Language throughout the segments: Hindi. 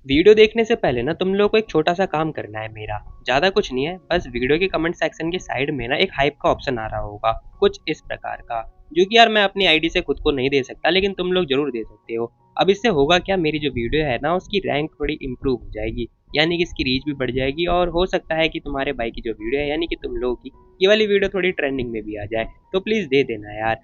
वीडियो देखने से पहले ना तुम लोगों को एक छोटा सा काम करना है मेरा। ज़्यादा कुछ नहीं है, बस वीडियो के कमेंट सेक्शन के साइड में ना एक हाइप का ऑप्शन आ रहा होगा, कुछ इस प्रकार का, जो कि यार मैं अपनी आईडी से खुद को नहीं दे सकता, लेकिन तुम लोग ज़रूर दे सकते हो। अब इससे होगा क्या, मेरी जो वीडियो है ना उसकी रैंक थोड़ी इंप्रूव हो जाएगी, यानी कि इसकी रीच भी बढ़ जाएगी और हो सकता है कि तुम्हारे भाई की जो वीडियो है, यानी कि तुम लोगों की ये वाली वीडियो थोड़ी ट्रेंडिंग में भी आ जाए। तो प्लीज़ दे देना यार।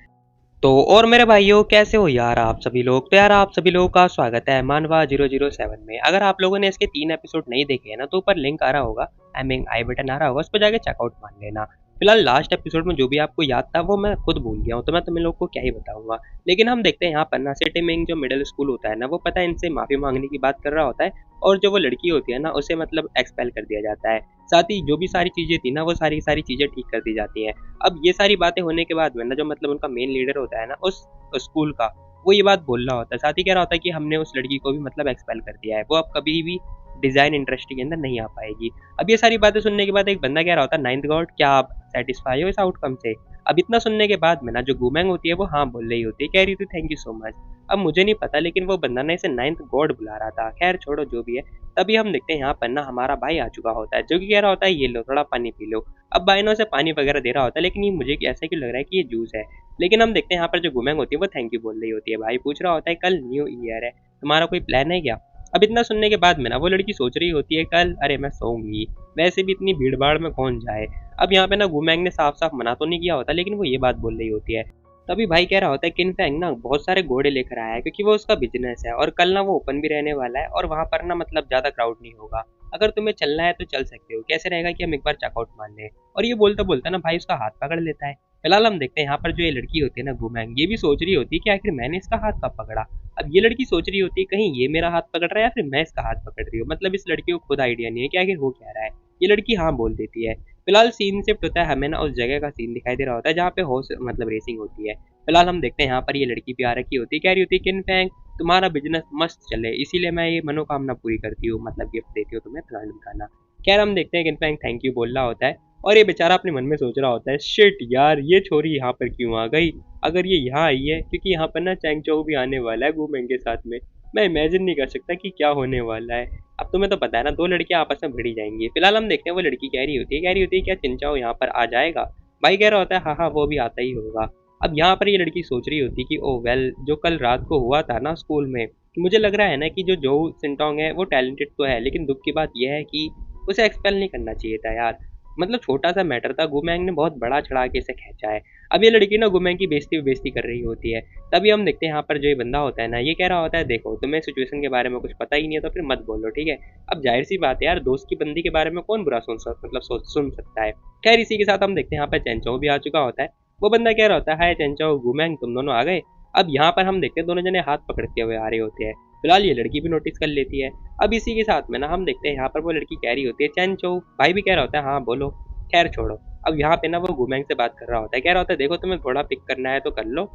तो और मेरे भाइयों, कैसे हो यार आप सभी लोग। तो यार आप सभी लोगों का स्वागत है मानवा 007 में। अगर आप लोगों ने इसके 3 एपिसोड नहीं देखे हैं ना, तो ऊपर लिंक आ रहा होगा, आई मीन आई बटन आ रहा होगा, उस पर जाके चेकआउट मान लेना। फिलहाल लास्ट एपिसोड में जो भी आपको याद था वो मैं खुद भूल गया हूँ, तो मैं तुम लोग को क्या ही बताऊंगा। लेकिन हम देखते हैं यहाँ पर ना सिटी में जो मिडिल स्कूल होता है ना, वो पता है इनसे माफी मांगने की बात कर रहा होता है, और जो वो लड़की होती है ना उसे मतलब एक्सपेल कर दिया जाता है। साथ ही जो भी सारी चीजें थी ना, वो सारी सारी चीजें ठीक कर दी जाती हैं। अब ये सारी बातें होने के बाद में ना, जो मतलब उनका मेन लीडर होता है ना उस स्कूल का, वो ये बात बोल रहा होता है। साथ ही कह रहा होता है कि हमने उस लड़की को भी मतलब एक्सपेल कर दिया है, वो अब कभी भी डिजाइन इंडस्ट्री के अंदर नहीं आ पाएगी। अब ये सारी बातें सुनने के बाद एक बंदा कह रहा होता है, नाइन्थ गॉड क्या आप सेटिस्फाई हो इस आउटकम से। अब इतना सुनने के बाद में ना जो गुमैंग होती है वो हाँ बोल रही होती है, कह रही थी थैंक यू सो मच। अब मुझे नहीं पता, लेकिन वो बंदा ना इसे नाइन्थ गॉड बुला रहा था। खैर छोड़ो जो भी है। तभी हम देखते हैं यहाँ पर ना हमारा भाई आ चुका होता है, जो कि कह रहा होता है ये लो थोड़ा पानी पी लो। अब भाई ने उसे पानी वगैरह दे रहा होता है, लेकिन ये मुझे ऐसा क्यों लग रहा है कि ये जूस है। लेकिन हम देखते हैं यहाँ पर जो गुमैंग होती है वो थैंक यू बोल रही होती है। भाई पूछ रहा होता है कल न्यू ईयर है, तुम्हारा कोई प्लान है क्या। अब इतना सुनने के बाद में ना वो लड़की सोच रही होती है, कल अरे मैं सोऊंगी, वैसे भी इतनी भीड़ भाड़ में कौन जाए। अब यहाँ पे ना गुमैंग ने साफ साफ मना तो नहीं किया होता, लेकिन वो ये बात बोल रही होती है। तभी भाई कह रहा होता है किनफैंग ना बहुत सारे घोड़े लेकर आया है, क्योंकि वो उसका बिजनेस है और कल ना वो ओपन भी रहने वाला है और वहां पर ना मतलब ज्यादा क्राउड नहीं होगा। अगर तुम्हें चलना है तो चल सकते हो, कैसे रहेगा कि हम एक बार चेकआउट मान लें। और ये बोलता बोलता ना भाई उसका हाथ पकड़ लेता है। फिलहाल हम देखते हैं यहाँ पर जो ये लड़की होती है ना गुमैंग, ये भी सोच रही होती है कि आखिर मैंने इसका हाथ कब पकड़ा। अब ये लड़की सोच रही होती है कहीं ये मेरा हाथ पकड़ रहा है या फिर मैं इसका हाथ पकड़ रही हूँ, मतलब इस लड़की को खुद आइडिया नहीं है कि आखिर हो क्या रहा है। ये लड़की हाँ बोल देती है। फिलहाल सीन शिफ्ट होता है, हमें ना उस जगह का सीन दिखाई दे रहा होता है जहाँ पे हॉर्स मतलब रेसिंग होती है। फिलहाल हम देखते हैं यहाँ पर ये लड़की भी आ रखी होती है, कह रही होती है किनफैंग तुम्हारा बिजनेस मस्त चले, इसीलिए मैं ये मनोकामना पूरी करती हूँ, मतलब गिफ्ट देती हूँ तुम्हें फलाना ढिमकाना। खैर हम देखते हैं किनफैंग थैंक यू बोल रहा होता है, और ये बेचारा अपने मन में सोच रहा होता है शिट यार ये छोरी यहाँ पर क्यों आ गई। अगर ये यहाँ आई है क्योंकि यहाँ पर ना चैंग चौ भी आने वाला है गुमेंग के साथ में, मैं इमेजिन नहीं कर सकता कि क्या होने वाला है। अब तुम्हें तो पता है ना दो लड़कियां आपस में भिड़ी जाएंगी। फिलहाल हम देखते हैं वो लड़की कह रही होती है क्या चिंचाओ यहाँ पर आ जाएगा। भाई कह रहा होता है हाँ हाँ वो भी आता ही होगा। अब यहाँ पर ये लड़की सोच रही होती है कि ओ वेल जो कल रात को हुआ था ना स्कूल में, मुझे लग रहा है ना कि जो जो सिंटोंग है वो टैलेंटेड तो है, लेकिन दुख की बात यह है कि उसे एक्सपेल नहीं करना चाहिए था यार। मतलब छोटा सा मैटर था, गुमैंग ने बहुत बड़ा चढ़ा के इसे खींचा है। अब ये लड़की ना गुमैंग की बेइज्जती कर रही होती है। तभी हम देखते हैं यहाँ पर जो ये बंदा होता है ना, ये कह रहा होता है देखो तुम्हें सिचुएशन के बारे में कुछ पता ही नहीं है तो फिर मत बोलो ठीक है। अब जाहिर सी बात है यार, दोस्त की बंदी के बारे में कौन बुरा सुन सकता है। खैर इसी के साथ हम देखते हैं यहाँ पर चैंचो भी आ चुका होता है। वो बंदा कह रहा होता है हाय चैंचो गुमैंग तुम दोनों आ गए। अब यहाँ पर हम देखते हैं दोनों जने हाथ पकड़ते हुए आ रहे होते हैं। फिलहाल ये लड़की भी नोटिस कर लेती है। अब इसी के साथ में ना हम देखते हैं यहाँ पर वो लड़की कह रही होती है चैंचो, भाई भी कह रहा होता है हाँ बोलो। खैर छोड़ो। अब यहाँ पे ना वो गुमैंग से बात कर रहा होता है, कह रहा होता है देखो तुम्हें घोड़ा पिक करना है तो कर लो,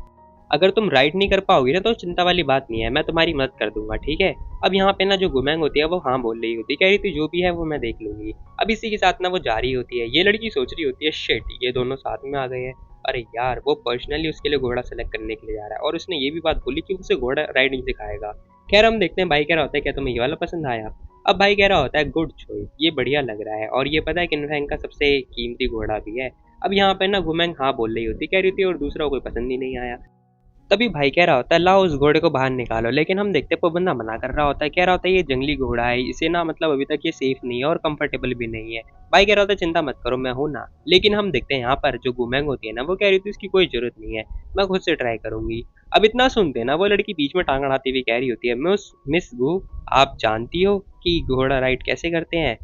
अगर तुम राइड नहीं कर पाओगी ना तो चिंता वाली बात नहीं है, मैं तुम्हारी मदद कर दूंगा ठीक है। अब यहाँ पे ना जो गुमैंग होती है वो हाँ बोल रही होती है, कह रही थी जो भी है वो मैं देख लूंगी। अब इसी के साथ ना वो जा रही होती है। ये लड़की सोच रही होती है शिट ये दोनों साथ में आ गए हैं। अरे यार वो पर्सनली उसके लिए घोड़ा सेलेक्ट करने के लिए जा रहा है और उसने ये भी बात बोली कि उसे घोड़ा राइडिंग सिखाएगा। खैर हम देखते हैं भाई कह रहा होता है क्या तुम्हें ये वाला पसंद आया। अब भाई कह रहा होता है गुड चॉइस, ये बढ़िया लग रहा है और ये पता है किन्फैंग का सबसे कीमती घोड़ा भी है। अब यहाँ पे ना गुमैंग हाँ बोल रही होती, कह रही थी और दूसरा कोई पसंद ही नहीं आया। तभी भाई कह रहा होता है लाओ उस घोड़े को बाहर निकालो, लेकिन हम देखते हैं वो बंदा मना कर रहा होता है, कह रहा होता है ये जंगली घोड़ा है, इसे ना मतलब अभी तक ये सेफ नहीं है और कंफर्टेबल भी नहीं है। भाई कह रहा होता है चिंता मत करो मैं हूं ना। लेकिन हम देखते हैं यहाँ पर जो गुमैंग होती है ना वो कह रही थी इसकी कोई जरूरत नहीं है, मैं खुद से ट्राई करूंगी। अब इतना सुनते ना वो लड़की बीच में टांग अड़ाती हुई कह रही होती है मिस गु, आप जानती हो कि घोड़ा राइड कैसे करते हैं।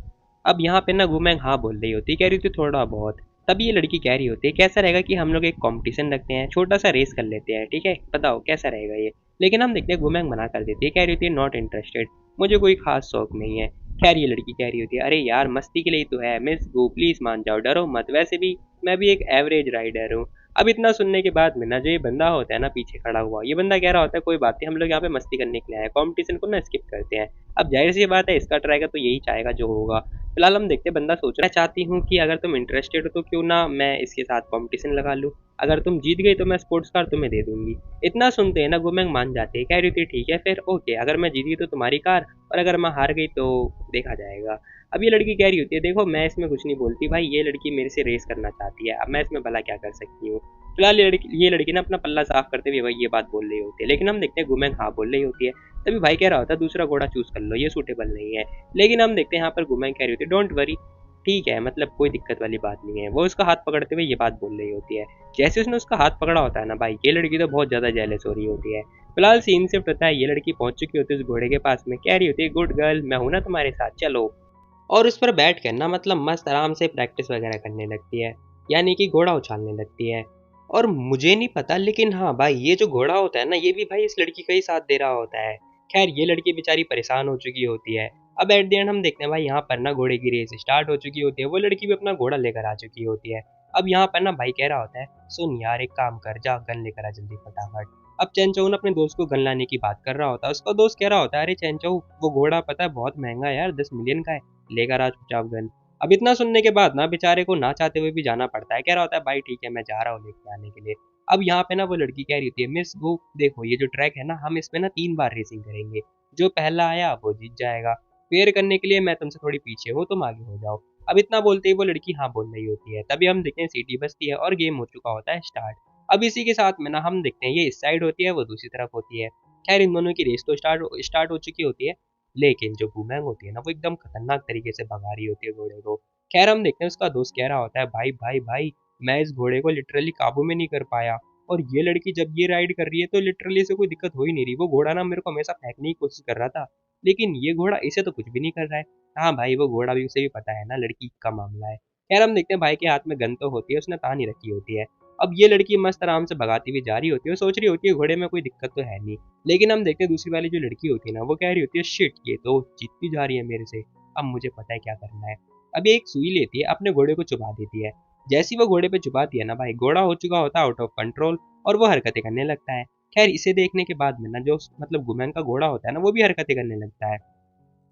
अब यहाँ पे ना गुमैंग हाँ बोल रही होती, कह रही थी थोड़ा बहुत। तभी ये लड़की कह रही होती है कैसा रहेगा कि हम लोग एक कंपटीशन रखते हैं, छोटा सा रेस कर लेते हैं ठीक है, बताओ कैसा रहेगा ये। लेकिन हम देखते हैं गुमैंग मना कर देती है, कह रही होती है नॉट इंटरेस्टेड, मुझे कोई खास शौक नहीं है। खैर ये लड़की कह रही होती है अरे यार मस्ती के लिए तो है, मिस गो प्लीज मान जाओ डरो मत, वैसे भी मैं भी एक एवरेज राइडर हूँ। अब इतना सुनने के बाद में ना जो ये बंदा होता है ना पीछे खड़ा हुआ, ये बंदा कह रहा होता है कोई बात नहीं हम लोग यहाँ पे मस्ती करने के लिए आए, कॉम्पिटिशन को ना स्किप करते हैं। अब जाहिर सी बात है इसका ट्राई का तो यही चाहेगा जो होगा। फिलहाल हम देखते हैं बंदा सोच रहा है, चाहती हूँ कि अगर तुम इंटरेस्टेड हो तो क्यों ना मैं इसके साथ कंपटीशन लगा लूँ, अगर तुम जीत गई तो मैं स्पोर्ट्स कार तुम्हें दे दूंगी। इतना सुनते हैं ना गुमेंग मान जाते हैं, कह रही थी ठीक है फिर ओके, अगर मैं जीत गई तो तुम्हारी कार, और अगर मैं हार गई तो देखा जाएगा। अब ये लड़की कह रही होती है देखो मैं इसमें कुछ नहीं बोलती भाई, ये लड़की मेरे से रेस करना चाहती है, अब मैं इसमें भला क्या कर सकती हूँ। फिलहाल ये लड़की ना अपना पल्ला साफ करते हुए भाई ये बात बोल रही होती है, लेकिन हम देखते हैं गुमेंग हाँ बोल रही होती है। तभी भाई कह रहा होता है दूसरा घोड़ा चूज कर लो, ये सूटेबल नहीं है। लेकिन हम देखते हैं यहाँ पर गुमेंग कह रही होती है डोंट वरी, ठीक है मतलब कोई दिक्कत वाली बात नहीं है। वो उसका हाथ पकड़ते हुए ये बात बोल रही होती है। जैसे उसने उसका हाथ पकड़ा होता है ना भाई, ये लड़की तो बहुत ज्यादा जेलस हो रही होती है। फिलहाल सीन शिफ्ट होता है, ये लड़की पहुंच चुकी होती है उस घोड़े के पास में, कह रही होती है गुड गर्ल मैं हूं ना तुम्हारे साथ चलो, और उस पर बैठ कर ना मतलब मस्त आराम से प्रैक्टिस वगैरह करने लगती है, यानी कि घोड़ा उछालने लगती है। और मुझे नहीं पता लेकिन हाँ भाई ये जो घोड़ा होता है ना ये भी भाई इस लड़की का ही साथ दे रहा होता है। खैर ये लड़की बेचारी परेशान हो चुकी होती है। अब एट द एंड हम देखते हैं भाई यहाँ पर ना घोड़े की रेस स्टार्ट हो चुकी होती है, वो लड़की भी अपना घोड़ा लेकर आ चुकी होती है। अब यहाँ पर ना भाई कह रहा होता है सुन यार एक काम कर, जा गन लेकर आ जल्दी फटाफट। अब चैनचो अपने दोस्त को गन लाने की बात कर रहा होता है, उसका दोस्त कह रहा होता है अरे चैनचो वो घोड़ा पता है बहुत महंगा है यार, 10 मिलियन का है, लेकर आ चुपचाप गन। अब इतना सुनने के बाद ना बेचारे को ना चाहते हुए भी जाना पड़ता है, कह रहा होता है भाई ठीक है मैं जा रहा हूँ लेके आने के लिए। अब यहाँ पे ना वो लड़की कह रही होती है मिस वो देखो ये जो ट्रैक है ना हम इसमें ना 3 बार रेसिंग करेंगे, जो पहला आया वो जीत जाएगा, फेयर करने के लिए मैं तुमसे थोड़ी पीछे हूँ तुम आगे हो जाओ। अब इतना बोलते ही वो लड़की हाँ बोल रही होती है, तभी हम देखते हैं सीटी बजती है और गेम हो चुका होता है स्टार्ट। अब इसी के साथ में ना हम देखते हैं ये इस साइड होती है वो दूसरी तरफ होती है। खैर इन दोनों की रेस तो स्टार्ट हो चुकी होती है, लेकिन जो बूमैंग होती है ना वो एकदम खतरनाक तरीके से भगा रही होती है घोड़े को। खैर हम देखते हैं उसका दोस्त कह रहा होता है भाई भाई भाई मैं इस घोड़े को लिटरली काबू में नहीं कर पाया, और ये लड़की जब ये राइड कर रही है तो लिटरली इसे कोई दिक्कत हो ही नहीं रही, वो घोड़ा ना मेरे को हमेशा फेंकने की कोशिश कर रहा था, लेकिन ये घोड़ा इसे तो कुछ भी नहीं कर रहा है। हाँ भाई वो घोड़ा भी उसे भी पता है ना लड़की का मामला है। खैर हम देखते हैं भाई के हाथ में गन तो होती है, उसने तान ही रखी होती है। अब ये लड़की मस्त आराम से भगाती हुई जा रही होती है, सोच रही होती है घोड़े में कोई दिक्कत तो है नहीं। लेकिन हम देखते हैं दूसरी वाली जो लड़की होती है ना वो कह रही होती है शिट ये तो जीतती जा रही है मेरे से, अब मुझे पता है क्या करना है। अब ये एक सुई लेती है अपने घोड़े को चुबा देती है। जैसी वो घोड़े पे चुबाती है ना भाई घोड़ा हो चुका होता है आउट ऑफ कंट्रोल, और वो हरकतें करने लगता है। खैर इसे देखने के बाद में ना जो मतलब गुमैन का घोड़ा होता है ना वो भी हरकतें करने लगता है।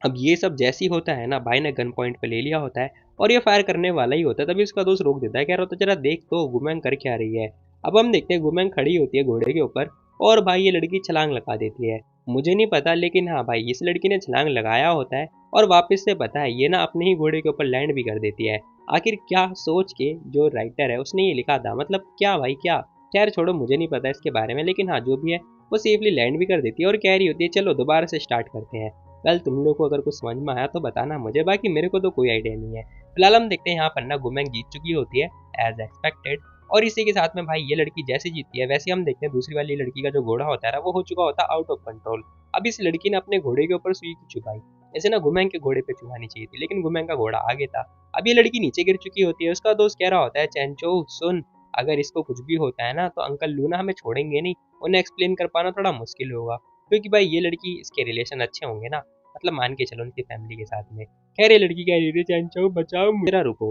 अब ये सब जैसे ही होता है ना भाई ने गन पॉइंट पे ले लिया होता है और ये फायर करने वाला ही होता है, तभी उसका दोस्त रोक देता है, कह रहा होता है जरा देख तो गुमैंग कर क्या रही है। अब हम देखते हैं गुमैंग खड़ी होती है घोड़े के ऊपर, और भाई ये लड़की छलांग लगा देती है। मुझे नहीं पता लेकिन हाँ भाई इस लड़की ने छलांग लगाया होता है और वापस से पता है ये ना अपने ही घोड़े के ऊपर लैंड भी कर देती है। आखिर क्या सोच के जो राइटर है उसने ये लिखा था, मतलब क्या भाई क्या। खैर छोड़ो मुझे नहीं पता इसके बारे में, लेकिन हाँ जो भी है वो सेफली लैंड भी कर देती है और कह रही होती है चलो दोबारा से स्टार्ट करते हैं। वेल तुम लोग को अगर कुछ समझ में आया तो बताना मुझे, बाकी मेरे को तो कोई आइडिया नहीं है। फिलहाल हम देखते हैं यहाँ पर ना गुमैंग जीत चुकी होती है एज एक्सपेक्टेड, और इसी के साथ में भाई ये लड़की जैसे जीतती है वैसे हम देखते हैं दूसरी वाली लड़की का जो घोड़ा होता है ना वो हो चुका होता है आउट ऑफ कंट्रोल। अब इस लड़की ने अपने घोड़े के ऊपर सुई की चुभाई, ऐसे ना गुमैंग के घोड़े पे चुभानी चाहिए थी लेकिन गुमैंग का घोड़ा आगे था। अब ये लड़की नीचे गिर चुकी होती है, उसका दोस्त कह रहा होता है चैनचो सुन, अगर इसको कुछ भी होता है ना तो अंकल लूना हमें छोड़ेंगे नहीं, उन्हें एक्सप्लेन कर पाना थोड़ा मुश्किल होगा, क्योंकि भाई ये लड़की इसके रिलेशन अच्छे होंगे ना, मतलब मान के चलो उनकी फैमिली के साथ में। खैर ये लड़की कह रही थी चैनचो बचाओ मेरा रुको,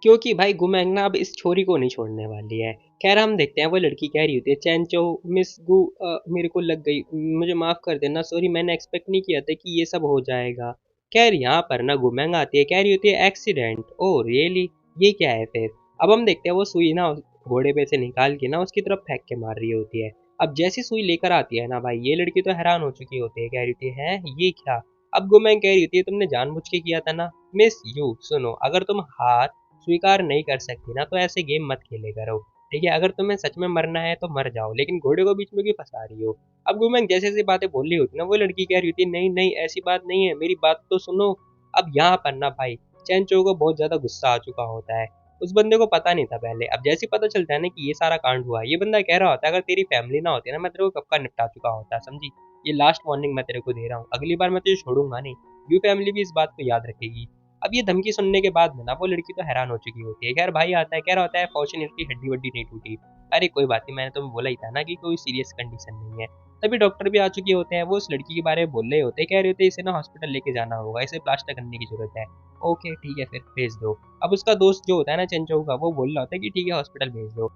क्योंकि भाई गुमैंग ना अब इस छोरी को नहीं छोड़ने वाली है। खैर हम देखते हैं वो लड़की कह रही होती है चैनचो मिस गु मेरे को लग गई, मुझे माफ कर देना, सॉरी मैंने एक्सपेक्ट नहीं किया था कि ये सब हो जाएगा। खैर यहाँ पर ना गुमैंग आती है, कह रही होती है एक्सीडेंट, ओ रियली ये क्या है फिर। अब हम देखते हैं वो सुई ना घोड़े पे से निकाल के ना उसकी तरफ फेंक के मार रही होती है। अब जैसी सुई लेकर आती है ना भाई ये लड़की तो हैरान हो चुकी होती है, कह रही होती है ये क्या। अब गुमैंग कह रही होती है तुमने जानबूझ के किया था ना। मिस यू सुनो, अगर तुम हार स्वीकार नहीं कर सकती ना तो ऐसे गेम मत खेले करो, ठीक है, अगर तुम्हें सच में मरना है तो मर जाओ, लेकिन घोड़े को बीच में क्यों फंसा रही हो। अब गुमैंग जैसे जैसी बातें बोल रही होती ना वो लड़की कह रही होती नहीं नहीं ऐसी बात नहीं है, मेरी बात तो सुनो। अब यहाँ पर ना भाई चैनचो को बहुत ज्यादा गुस्सा आ चुका होता है, उस बंदे को पता नहीं था पहले, अब जैसे ही पता चलता है ना कि ये सारा कांड हुआ है ये बंदा कह रहा होता है अगर तेरी फैमिली ना होती ना मैं तेरे को कब का निपटा चुका होता, समझी, ये लास्ट वार्निंग मैं तेरे को दे रहा हूँ, अगली बार मैं तुझे छोड़ूंगा नहीं। यू फैमिली भी इस बात को याद रखेगी। अब ये धमकी सुनने के बाद में ना वो लड़की तो हैरान हो चुकी होती है। खैर भाई आता है, कह रहा होता है फॉर्चुनेटली हड्डी वड्डी नहीं टूटी। अरे कोई बात नहीं, मैंने तुम्हें बोला ही था ना कि कोई सीरियस कंडीशन नहीं है। तभी डॉक्टर भी आ चुके होते हैं, वो उस लड़की के बारे में बोल रहे होते हैं, कह रहे होते हैं इसे ना हॉस्पिटल लेके जाना होगा, इसे प्लास्टर करने की जरूरत है। ओके ठीक है फिर भेज दो। अब उसका दोस्त जो होता है ना चंचो का वो बोल रहा होता है कि ठीक है हॉस्पिटल भेज दो।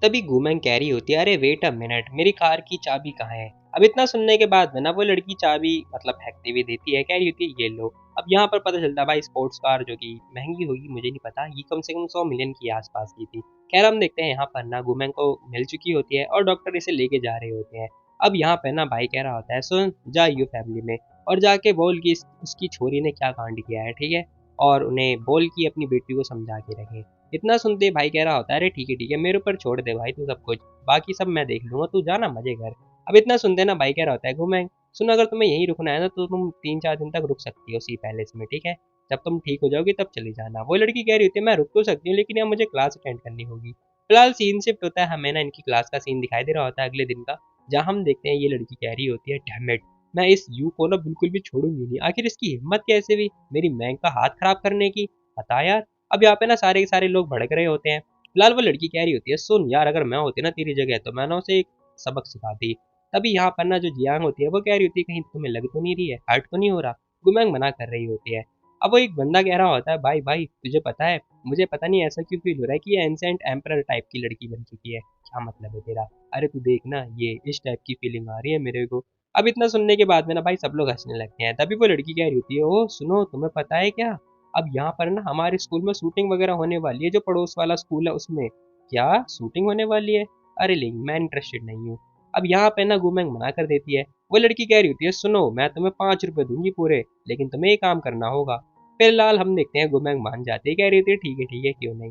तभी गुमैंग कह रही होती है अरे वेट अ मिनट मेरी कार की चाबी कहाँ है। अब इतना सुनने के बाद में ना वो लड़की चाबी मतलब फेंकती हुई देती है, कह रही होती है ये लो। अब यहाँ पर पता चलता है भाई स्पोर्ट्स कार जो कि महंगी होगी मुझे नहीं पता, ये कम से कम 100 मिलियन के आसपास की थी। खैर हम देखते हैं यहाँ पर ना गुमेंग को मिल चुकी होती है और डॉक्टर इसे लेके जा रहे होते हैं। अब यहाँ पे ना भाई कह रहा होता है सुन जा यू फैमिली में और जाके बोल कि उसकी छोरी ने क्या कांड किया है, ठीक है, और उन्हें बोल कि अपनी बेटी को समझा के रखे। इतना सुनते ही भाई कह रहा होता है अरे ठीक है मेरे ऊपर छोड़ दे भाई तू सब कुछ, बाकी सब मैं देख लूंगा, तू जाना मजे कर। अब इतना सुनते ना भाई कह रहा होता है घूमें सुनो अगर तुम्हें यहीं रुकना है ना तो तुम 3-4 दिन तक रुक सकती हो उसी पैलेस में, ठीक है, जब तुम ठीक हो जाओगी तब चली जाना। वो लड़की कह रही होती है मैं रुक तो सकती हूँ लेकिन यार मुझे क्लास अटेंड करनी होगी। फिलहाल सीन शिफ्ट होता है, हमें ना इनकी क्लास का सीन दिखाई दे रहा होता है अगले दिन का, जहाँ हम देखते हैं ये लड़की कह रही होती है डैम इट, मैं इस यू को ना बिल्कुल भी छोड़ूंगी नहीं, आखिर इसकी हिम्मत कैसे हुई मेरी मैंग का हाथ खराब करने की, बता यार। अब यहाँ पे ना सारे के सारे लोग भड़क रहे होते हैं। फिलहाल वो लड़की कह रही होती है सुन यार अगर मैं होती ना तेरी जगह तो मैं ना उसे एक सबक सिखाती। तभी यहाँ पर ना जो जियांग होती है वो कह रही होती है कहीं तुम्हें लग तो नहीं रही है, हर्ट तो नहीं हो रहा। गुमैंग मना कर रही होती है। अब वो एक बंदा कह रहा होता है भाई भाई तुझे पता है मुझे पता नहीं ऐसा क्यों फील हो रहा है कि ये एंसेंट एम्परर टाइप की लड़की बन चुकी है। क्या मतलब है तेरा? अरे तू देख ना ये इस टाइप की फीलिंग आ रही है मेरे को। अब इतना सुनने के बाद में ना भाई सब लोग हंसने लगते हैं। तभी वो लड़की कह रही होती है ओ सुनो तुम्हें पता है क्या, अब यहाँ पर ना हमारे स्कूल में शूटिंग वगैरह होने वाली है, जो पड़ोस वाला स्कूल है उसमें। क्या शूटिंग होने वाली है? अरे नहीं मैं इंटरेस्टेड नहीं हूँ। अब यहाँ पे ना गुमैंग मना कर देती है। वो लड़की कह रही होती है सुनो मैं तुम्हें 5 रुपए दूंगी पूरे, लेकिन तुम्हें ये काम करना होगा। फिलहाल हम देखते हैं गुमैंग मान जाती है, कह रही थी ठीक है क्यों नहीं।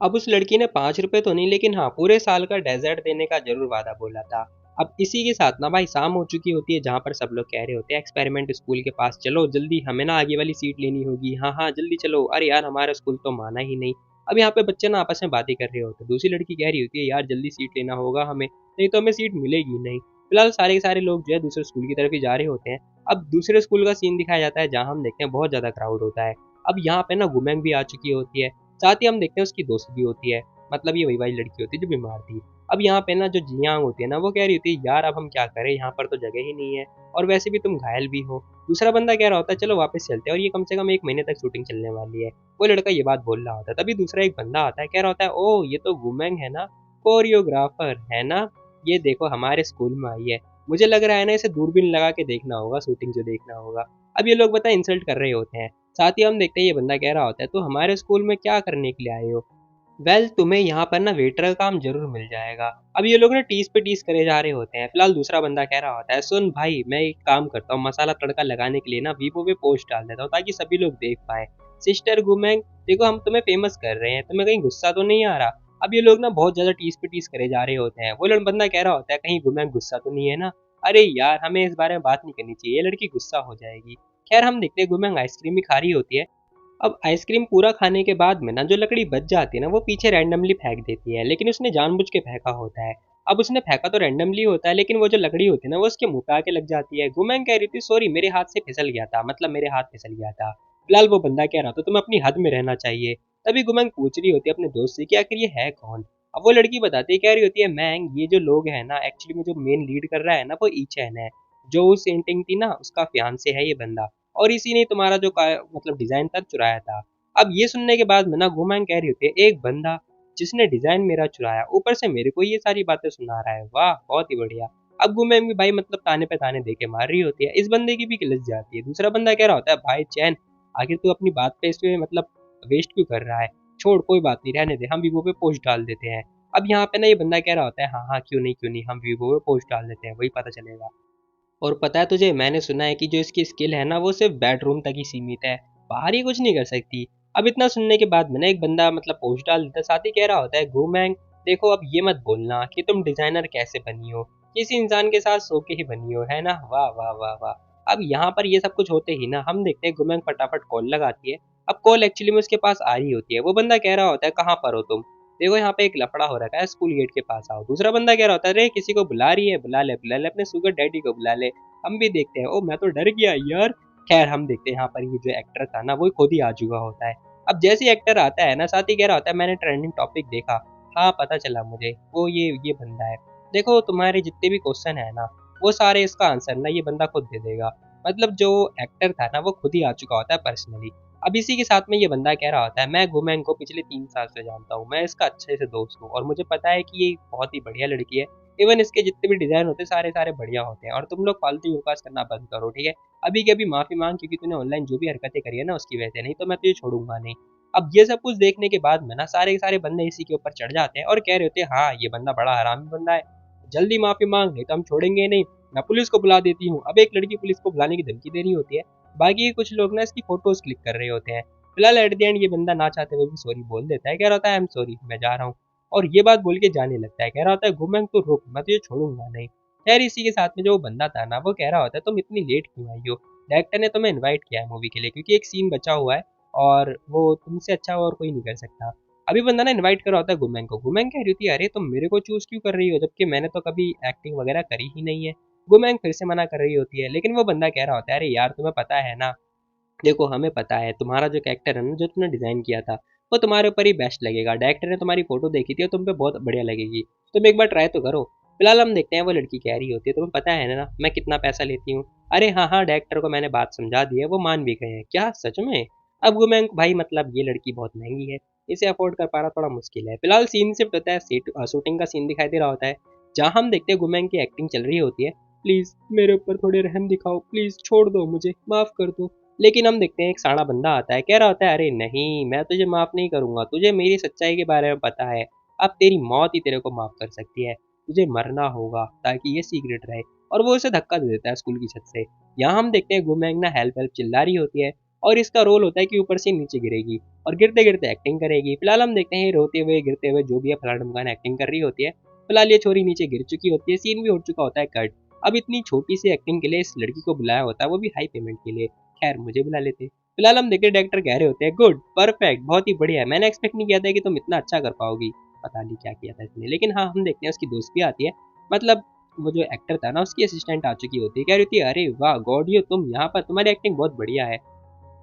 अब उस लड़की ने 5 रुपए तो नहीं लेकिन हाँ पूरे साल का डेजर्ट देने का जरूर वादा बोला था। अब इसी के साथ ना भाई शाम हो चुकी होती है, जहाँ पर सब लोग कह रहे होते हैं एक्सपेरिमेंट स्कूल के पास चलो जल्दी, हमें ना आगे वाली सीट लेनी होगी, हाँ हाँ जल्दी चलो, अरे यार हमारा स्कूल तो माना ही नहीं। अब यहाँ पे बच्चे ना आपस में बातें कर रहे होते हैं। दूसरी लड़की कह रही होती है यार जल्दी सीट लेना होगा हमें, नहीं तो हमें सीट मिलेगी नहीं। फिलहाल सारे के सारे लोग जो है दूसरे स्कूल की तरफ ही जा रहे होते हैं। अब दूसरे स्कूल का सीन दिखाया जाता है, जहाँ हम देखते हैं बहुत ज्यादा क्राउड होता है। अब यहाँ पे ना गुमैंग भी आ चुकी होती है, साथ ही हम देखते हैं उसकी दोस्त भी होती है, मतलब ये वही वाली लड़की होती है जो बीमार थी। अब यहाँ पे ना जो जियांग होती है ना वो कह रही होती है यार अब हम क्या करें, यहाँ पर तो जगह ही नहीं है और वैसे भी तुम घायल भी हो। दूसरा बंदा कह रहा होता है चलो वापस चलते हैं और ये कम से कम 1 महीने तक शूटिंग चलने वाली है। वो लड़का ये बात बोल रहा होता है, तभी दूसरा एक बंदा आता है, कह रहा होता है ओ ये तो गुमेंग है ना, कोरियोग्राफर है ना, ये देखो हमारे स्कूल में आई है, मुझे लग रहा है ना इसे दूरबीन लगा के देखना होगा शूटिंग जो देखना होगा। अब ये लोग बता इंसल्ट कर रहे होते हैं। साथ ही हम देखते हैं ये बंदा कह रहा होता है तो हमारे स्कूल में क्या करने के लिए आए हो? तुम्हें यहाँ पर ना वेटर का काम जरूर मिल जाएगा। अब ये लोग ना टीस पे टीस करे जा रहे होते हैं। फिलहाल दूसरा बंदा कह रहा होता है सुन भाई मैं एक काम करता हूँ, मसाला तड़का लगाने के लिए ना वीवो पे पोस्ट डाल देता हूँ ताकि सभी लोग देख पाए। सिस्टर गुमेंग देखो हम तुम्हें फेमस कर रहे हैं, तुम्हें कहीं गुस्सा तो नहीं आ रहा? अब ये लोग ना बहुत ज्यादा टीस पे टीस करे जा रहे होते हैं। वो लड़ बंदा कह रहा होता है कहीं गुमेंग गुस्सा तो नहीं है ना? अरे यार हमें इस बारे में बात नहीं करनी चाहिए, ये लड़की गुस्सा हो जाएगी। खैर हम देखते हैं गुमेंग आइसक्रीम ही खा रही होती है। अब आइसक्रीम पूरा खाने के बाद में ना जो लकड़ी बच जाती है ना वो पीछे रैंडमली फेंक देती है, लेकिन उसने जानबूझ के फेंका होता है। अब उसने फेंका तो रैंडमली होता है लेकिन वो जो लकड़ी होती है ना वो उसके मुंह पे आके लग जाती है। गुमैंग कह रही थी सॉरी मेरे हाथ से फिसल गया था, मतलब मेरे हाथ फिसल गया था। फिलहाल वो बंदा कह रहा था तुम्हें अपनी हद में रहना चाहिए। तभी गुमैंग पूछ रही होती है अपने दोस्त से कि आखिर ये है कौन। अब वो लड़की बताती है, कह रही होती है मैंग ये जो लोग हैं ना एक्चुअली में जो मेन लीड कर रहा है ना वो ईचैन है, जो उस सेंटिंग थी ना उसका फियांसे है ये बंदा, और इसी ने तुम्हारा जो मतलब डिजाइन था चुराया था। अब ये सुनने के बाद मैं ना गुमैंग कह रही होती है एक बंदा जिसने डिजाइन मेरा चुराया ऊपर से मेरे को ये सारी बातें सुना रहा है, वाह बहुत ही बढ़िया। अब गुमैंग भी भाई मतलब ताने पे ताने दे के मार रही होती है, इस बंदे की भी किलस जाती है। दूसरा बंदा कह रहा होता है भाई चैन आखिर तू अपनी बात पे इसमें मतलब वेस्ट क्यों कर रहा है, छोड़ कोई बात नहीं रहने दे, हम वीवो पे पोस्ट डाल देते हैं। अब यहाँ पे ना ये बंदा कह रहा होता है हाँ हाँ क्यों नहीं हम वीवो पे पोस्ट डाल देते हैं, वही पता चलेगा। और पता है तुझे मैंने सुना है कि जो इसकी स्किल है ना वो सिर्फ बेडरूम तक ही सीमित है, बाहर ही कुछ नहीं कर सकती। अब इतना सुनने के बाद में ना एक बंदा मतलब पोस्ट डाल देता है, साथ ही कह रहा होता है गुमैंग देखो अब ये मत बोलना कि तुम डिजाइनर कैसे बनी हो, किसी इंसान के साथ सो के ही बनी हो है ना, वाह वाह वाह वाह। अब यहाँ पर ये सब कुछ होते ही ना हम देखते हैं गुमैंग फटाफट कॉल लगाती है। अब कॉल एक्चुअली में उसके पास आ रही होती है। वो बंदा कह रहा होता है कहाँ पर हो तुम, देखो यहाँ पे एक लफड़ा हो रखा है स्कूल गेट के पास आओ। दूसरा बंदा कह रहा होता है अरे किसी को बुला रही है, बुला ले अपने सुगर डैडी को बुला ले, हम भी देखते हैं। ओ मैं तो डर गया यार। खैर हम देखते हैं यहाँ पर ये जो एक्टर था ना वो खुद ही आ चुका होता है। अब जैसे ही एक्टर आता है ना साथ ही कह रहा होता है मैंने ट्रेंडिंग टॉपिक देखा, हाँ पता चला मुझे वो ये बंदा है, देखो तुम्हारे जितने भी क्वेश्चन है ना वो सारे इसका आंसर ना ये बंदा खुद दे देगा। मतलब जो एक्टर था ना वो खुद ही आ चुका होता है पर्सनली। अब इसी के साथ में ये बंदा कह रहा होता है मैं गुमैंग को पिछले 3 साल से जानता हूँ, मैं इसका अच्छे से दोस्त हूँ और मुझे पता है कि ये बहुत ही बढ़िया लड़की है, इवन इसके जितने भी डिजाइन होते हैं सारे सारे बढ़िया होते हैं, और तुम लोग फालतू विकास करना बंद करो, ठीक है। अभी के अभी माफी मांग, क्योंकि तूने ऑनलाइन जो भी हरकतें करी है ना उसकी वजह से, नहीं तो मैं तुझे छोड़ूंगा नहीं। अब ये सब कुछ देखने के बाद में ना सारे के सारे बंदे इसी के ऊपर चढ़ जाते हैं और कह रहे होते हैं हाँ ये बंदा बड़ा हरामी बंदा है, जल्दी माफी मांग नहीं तो हम छोड़ेंगे नहीं, मैं पुलिस को बुला देती हूँ। अब एक लड़की पुलिस को बुलाने की धमकी दे रही होती है, बाकी कुछ लोग ना इसकी फोटोज क्लिक कर रहे होते हैं। फिलहाल एट द एंड ये बंदा ना चाहते हुए भी सॉरी बोल देता है, कह रहा होता है आई एम सॉरी मैं जा रहा हूँ, और ये बात बोल के जाने लगता है। कह रहा होता है घूमेंग तो रुक, मैं तुझे छोड़ूंगा नहीं। खैर इसी के साथ में जो बंदा था ना वो कह रहा होता है तुम इतनी लेट क्यों आई हो, डायरेक्टर ने तुम्हें इनवाइट किया है मूवी के लिए क्योंकि एक सीन बचा हुआ है और वो तुमसे अच्छा और कोई नहीं कर सकता। अभी बंदा ना इनवाइट कर रहा होता है गुमेंग को, गुमेंग कह रही होती है अरे तुम मेरे को चूज क्यों कर रही हो जबकि मैंने तो कभी एक्टिंग वगैरह करी ही नहीं है। गुमेंग फिर से मना कर रही होती है, लेकिन वो बंदा कह रहा होता है अरे यार तुम्हें पता है ना, देखो हमें पता है तुम्हारा जो कैरेक्टर है ना जो तुमने डिजाइन किया था वो तुम्हारे ऊपर ही बेस्ट लगेगा, डायरेक्टर ने तुम्हारी फोटो देखी थी और तुम पे बहुत बढ़िया लगेगी, तुम एक बार ट्राई तो करो। फिलहाल हम देखते हैं वो लड़की कह रही होती है तुम्हें पता है ना मैं कितना पैसा लेती हूँ। अरे हाँ हाँ डायरेक्टर को मैंने बात समझा दी है, वो मान भी गए हैं, क्या सच में। अब वो मैं भाई मतलब ये लड़की बहुत महंगी है, इसे अफोर्ड कर पाना थोड़ा मुश्किल है। फिलहाल सीन शिफ्ट होता है, शूटिंग का सीन दिखाई दे रहा होता है जहाँ हम देखते हैं गुमैंग की एक्टिंग चल रही होती है, प्लीज मेरे ऊपर थोड़े रहम दिखाओ, प्लीज छोड़ दो मुझे, माफ कर दो। लेकिन हम देखते हैं एक साड़ा बंदा आता है, कह रहा होता है अरे नहीं मैं तुझे माफ नहीं करूंगा, तुझे मेरी सच्चाई के बारे में पता है, अब तेरी मौत ही तेरे को माफ कर सकती है, तुझे मरना होगा ताकि ये सीक्रेट रहे। और वो उसे धक्का दे देता है स्कूल की छत से। यहाँ हम देखते हैं गुमैंग ना हेल्प हेल्प चिल्ला रही होती है और इसका रोल होता है कि ऊपर से नीचे गिरेगी और गिरते गिरते एक्टिंग करेगी। फिलहाल हम देखते हैं रोते हुए गिरते हुए जो भी है फलाना ढमकाना एक्टिंग कर रही होती है। फिलहाल ये छोरी नीचे गिर चुकी होती है, सीन भी हो चुका होता है कट। अब इतनी छोटी सी एक्टिंग के लिए इस लड़की को बुलाया होता है, वो भी हाई पेमेंट के लिए। खैर मुझे बुला लेते। फिलहाल हम देखते डायरेक्टर कह रहे होते हैं गुड परफेक्ट बहुत ही बढ़िया है, मैंने एक्सपेक्ट नहीं किया था कि तुम इतना अच्छा कर पाओगी, पता नहीं क्या किया था इसने। लेकिन हाँ हम देखते हैं उसकी दोस्त भी आती है, मतलब वो जो एक्टर था ना उसकी असिस्टेंट आ चुकी होती है, कह रही होती है अरे वाह गॉडियो तुम यहाँ पर, तुम्हारी एक्टिंग बहुत बढ़िया है,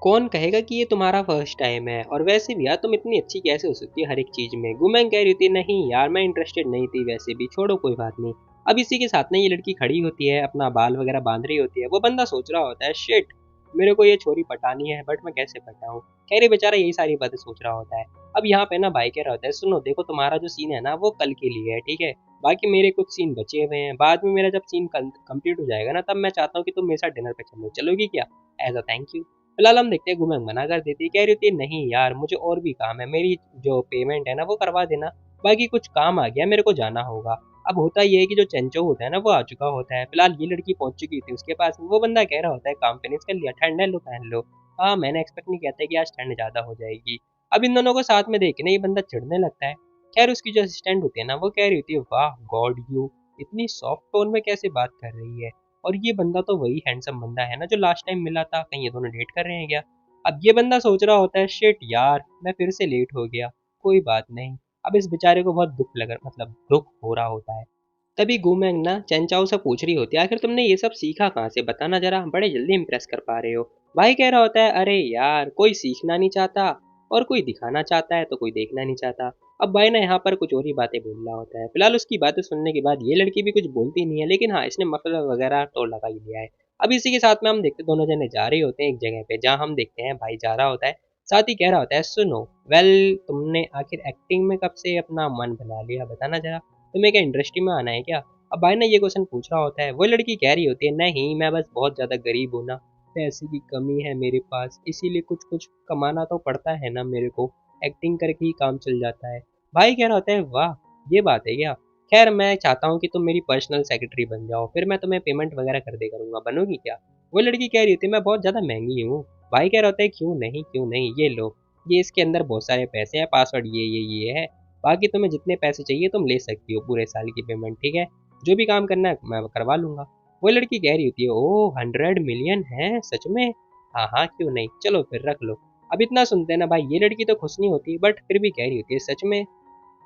कौन कहेगा कि ये तुम्हारा फर्स्ट टाइम है, और वैसे भी यार तुम इतनी अच्छी कैसे हो सकती है हर एक चीज में। गुमैंग कह रही थी नहीं यार मैं इंटरेस्टेड नहीं थी, वैसे भी छोड़ो कोई बात नहीं। अब इसी के साथ में ये लड़की खड़ी होती है, अपना बाल वगैरह बांध रही होती है, वो बंदा सोच रहा होता है शिट मेरे को ये छोरी पटानी है बट मैं कैसे पटाऊं। खैर ये बेचारा यही सारी बातें सोच रहा होता है। अब यहाँ पे ना भाई कह रहा होता है सुनो देखो तुम्हारा जो सीन है ना वो कल के लिए है, ठीक है, बाकी मेरे कुछ सीन बचे हुए हैं, बाद में मेरा जब सीन कंप्लीट हो जाएगा ना तब मैं चाहता हूँ कि तुम मेरे साथ डिनर पे चलो, चलोगी क्या एज अ थैंक यू। फिलहाल हम देखते हैं गुमैंग मना कर देती है, कह रही होती है नहीं यार मुझे और भी काम है, मेरी जो पेमेंट है ना वो करवा देना, बाकी कुछ काम आ गया मेरे को जाना होगा। अब होता ये है कि जो चेंचो होता है ना वो आ चुका होता है, फिलहाल ये लड़की पहुंच चुकी थी उसके पास, वो बंदा कह रहा होता है काम फिनिश कर लिया, ठंड है लो पहन लो। हाँ मैंने एक्सपेक्ट नहीं किया था कि आज ठंड ज्यादा हो जाएगी। अब इन दोनों को साथ में देख के ना ये बंदा चिढ़ने लगता है। खैर उसकी जो असिस्टेंट होती है ना वो कह रही होती है वाह गॉड यू इतनी सॉफ्ट टोन में कैसे बात कर रही है, और ये बंदा तो वही हैंडसम बंदा है ना जो लास्ट टाइम मिला था, कहीं ये दोनों डेट कर रहे हैं क्या। अब ये बंदा सोच रहा होता है शिट यार मैं फिर से लेट हो गया, कोई बात नहीं। अब इस बेचारे को बहुत दुख लग मतलब दुख हो रहा होता है। तभी गुमेंग ना चैनचाओ से पूछ रही होती है आखिर तुमने ये सब सीखा कहाँ से, बताना जरा, बड़े जल्दी इंप्रेस कर पा रहे हो। भाई कह रहा होता है अरे यार कोई सीखना नहीं चाहता और कोई दिखाना चाहता है तो कोई देखना नहीं चाहता। अब भाई ना यहाँ पर कुछ और ही बातें बोल रहा होता है। फिलहाल उसकी बातें सुनने के बाद ये लड़की भी कुछ बोलती नहीं है, लेकिन हाँ इसने मफलर वगैरह तो लगा ही लिया है। अब इसी के साथ में हम देखते दोनों जने जा रहे होते हैं एक जगह पे, जहाँ हम देखते हैं भाई जा रहा होता है, साथ ही कह रहा होता है सुनो वेल तुमने आखिर एक्टिंग में कब से अपना मन बना लिया, बताना जरा, तुम्हें क्या इंडस्ट्री में आना है क्या। अब भाई ना ये क्वेश्चन पूछ रहा होता है, वो लड़की कह रही होती है नहीं मैं बस बहुत ज्यादा गरीब हूँ ना, पैसे की कमी है मेरे पास, इसीलिए कुछ कुछ कमाना तो पड़ता है ना मेरे को, एक्टिंग करके ही काम चल जाता है। भाई कह रहा होता है वाह ये बात है क्या, खैर मैं चाहता हूँ कि तुम मेरी पर्सनल सेक्रेटरी बन जाओ, फिर मैं तुम्हें पेमेंट वगैरह कर दे करूंगा, बनोगी क्या। वो लड़की कह रही थी मैं बहुत ज्यादा महंगी हूँ। भाई कह रहा होता है क्यों नहीं ये लो, ये इसके अंदर बहुत सारे पैसे हैं, पासवर्ड ये है, बाकी तुम्हें जितने पैसे चाहिए तुम ले सकती हो पूरे साल की पेमेंट, ठीक है, जो भी काम करना है मैं करवा लूंगा। वो लड़की कह रही होती है ओ 100 मिलियन है सच में, हाँ हाँ क्यों नहीं चलो फिर रख लो। अब इतना सुनते हैं ना भाई ये लड़की तो खुश नहीं होती बट फिर भी कह रही होती है सच में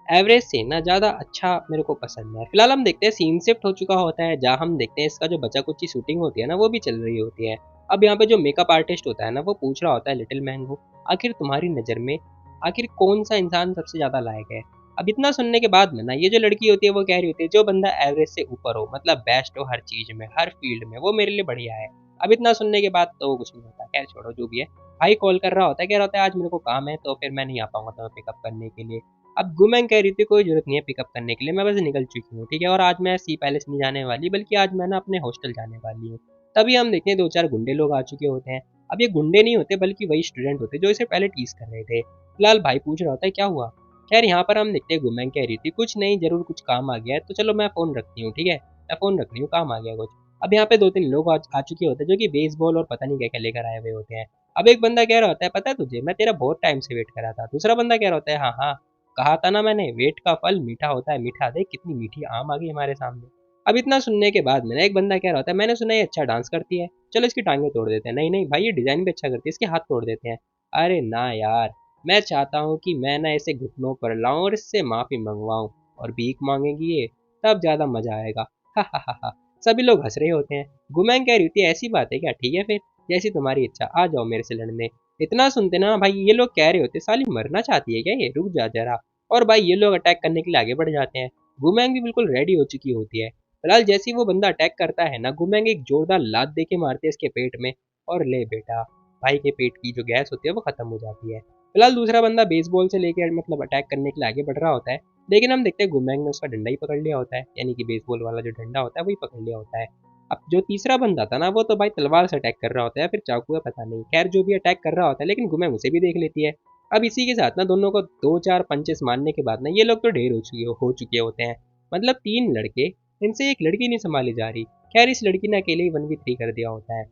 एवरेज से ना ज़्यादा अच्छा मेरे को पसंद है। फिलहाल हम देखते हैं सीन शिफ्ट हो चुका होता है, जहाँ हम देखते हैं इसका जो बचा कुची शूटिंग होती है ना वो भी चल रही होती है। अब यहाँ पे जो मेकअप आर्टिस्ट होता है ना वो पूछ रहा होता है लिटिल मैन को आखिर तुम्हारी नज़र में आखिर कौन सा इंसान सबसे ज़्यादा लायक है। अब इतना सुनने के बाद में ना ये जो लड़की होती है वो कह रही होती है जो बंदा एवरेज से ऊपर हो, मतलब बेस्ट हो हर चीज़ में हर फील्ड में, वो मेरे लिए बढ़िया है। अब इतना सुनने के बाद तो कुछ नहीं होता, खैर छोड़ो जो भी है। भाई कॉल कर रहा होता है, कह रहा होता है आज मेरे को काम है तो फिर मैं नहीं आ पाऊंगा तुम्हें पिकअप करने के लिए। अब गुमैंग कह रही थी कोई जरूरत नहीं है पिकअप करने के लिए, मैं बस निकल चुकी हूँ, ठीक है। और आज मैं सी पैलेस नहीं जाने वाली, बल्कि आज मैं ना अपने हॉस्टल जाने वाली हूँ। तभी हम देखते हैं दो चार गुंडे लोग आ चुके होते हैं। अब ये गुंडे नहीं होते बल्कि वही स्टूडेंट होते जो इसे पहले टीज कर रहे थे। फिलहाल भाई पूछ रहा होता है क्या हुआ। खैर यहाँ पर हम देखते हैं गुमैंग कह रही थी कुछ नहीं, जरूर कुछ काम आ गया है, तो चलो मैं फोन रखती हूँ, ठीक है, मैं फोन रख रही हूँ, काम आ गया कुछ। अब यहाँ पे दो तीन लोग आ चुके होते हैं जो कि बेसबॉल और पता नहीं क्या क्या लेकर आए हुए होते हैं। अब एक बंदा कह रहा होता है पता है तुझे, मैं तेरा बहुत टाइम से वेट कर रहा था। दूसरा बंदा कह रहा होता है हाँ हाँ, कहा था ना मैंने, वेट का फल मीठा होता है, मीठा, देख कितनी मीठी आम आ गई हमारे सामने। अब इतना सुनने के बाद मैंने एक बंदा कह रहा होता है मैंने सुना ये अच्छा डांस करती है, चलो इसकी टांगें तोड़ देते हैं। नहीं नहीं भाई, ये डिजाइन भी अच्छा करती है, इसके हाथ तोड़ देते हैं। अरे ना यार, मैं चाहता हूँ कि मैं ना इसे घुटनों पर लाऊं और इससे माफी मंगवाऊं, और भीख मांगेगी ये, तब ज्यादा मजा आएगा। हा हा हा हा। सभी लोग हंस रहे होते हैं। गुमैंग कह रही होती है ऐसी बात है क्या, ठीक है फिर, जैसी तुम्हारी इच्छा, आ जाओ मेरे से लड़ने। इतना सुनते ना भाई ये लोग कह रहे होते साली मरना चाहती है क्या ये, रुक जा जरा। और भाई ये लोग अटैक करने के लिए आगे बढ़ जाते हैं। गुमैंग भी बिल्कुल रेडी हो चुकी होती है। फिलहाल जैसे ही वो बंदा अटैक करता है ना, गुमैंग एक जोरदार लात दे के मारती है इसके पेट में, और ले बेटा, भाई के पेट की जो गैस होती है वो खत्म हो जाती है। फिलहाल दूसरा बंदा बेसबॉल से लेकर मतलब अटैक करने के लिए आगे बढ़ रहा होता है, लेकिन हम देखते हैं गुमैंग ने उसका डंडा ही पकड़ लिया होता है, यानी कि बेसबॉल वाला जो डंडा होता है वही पकड़ लिया होता है। अब जो तीसरा बंदा था ना वो तो भाई तलवार से अटैक कर रहा होता है, फिर चाकू है पता नहीं, खैर जो भी अटैक कर रहा होता है, लेकिन गुमैंग उसे भी देख लेती है। अब इसी के साथ ना दोनों को दो चार पंचेस मारने के बाद ना ये लोग तो ढेर हो चुके होते हैं। मतलब तीन लड़के, इनसे एक लड़की नहीं संभाली जा रही। खैर इस लड़की ने अकेले ही 1v3 कर दिया होता है।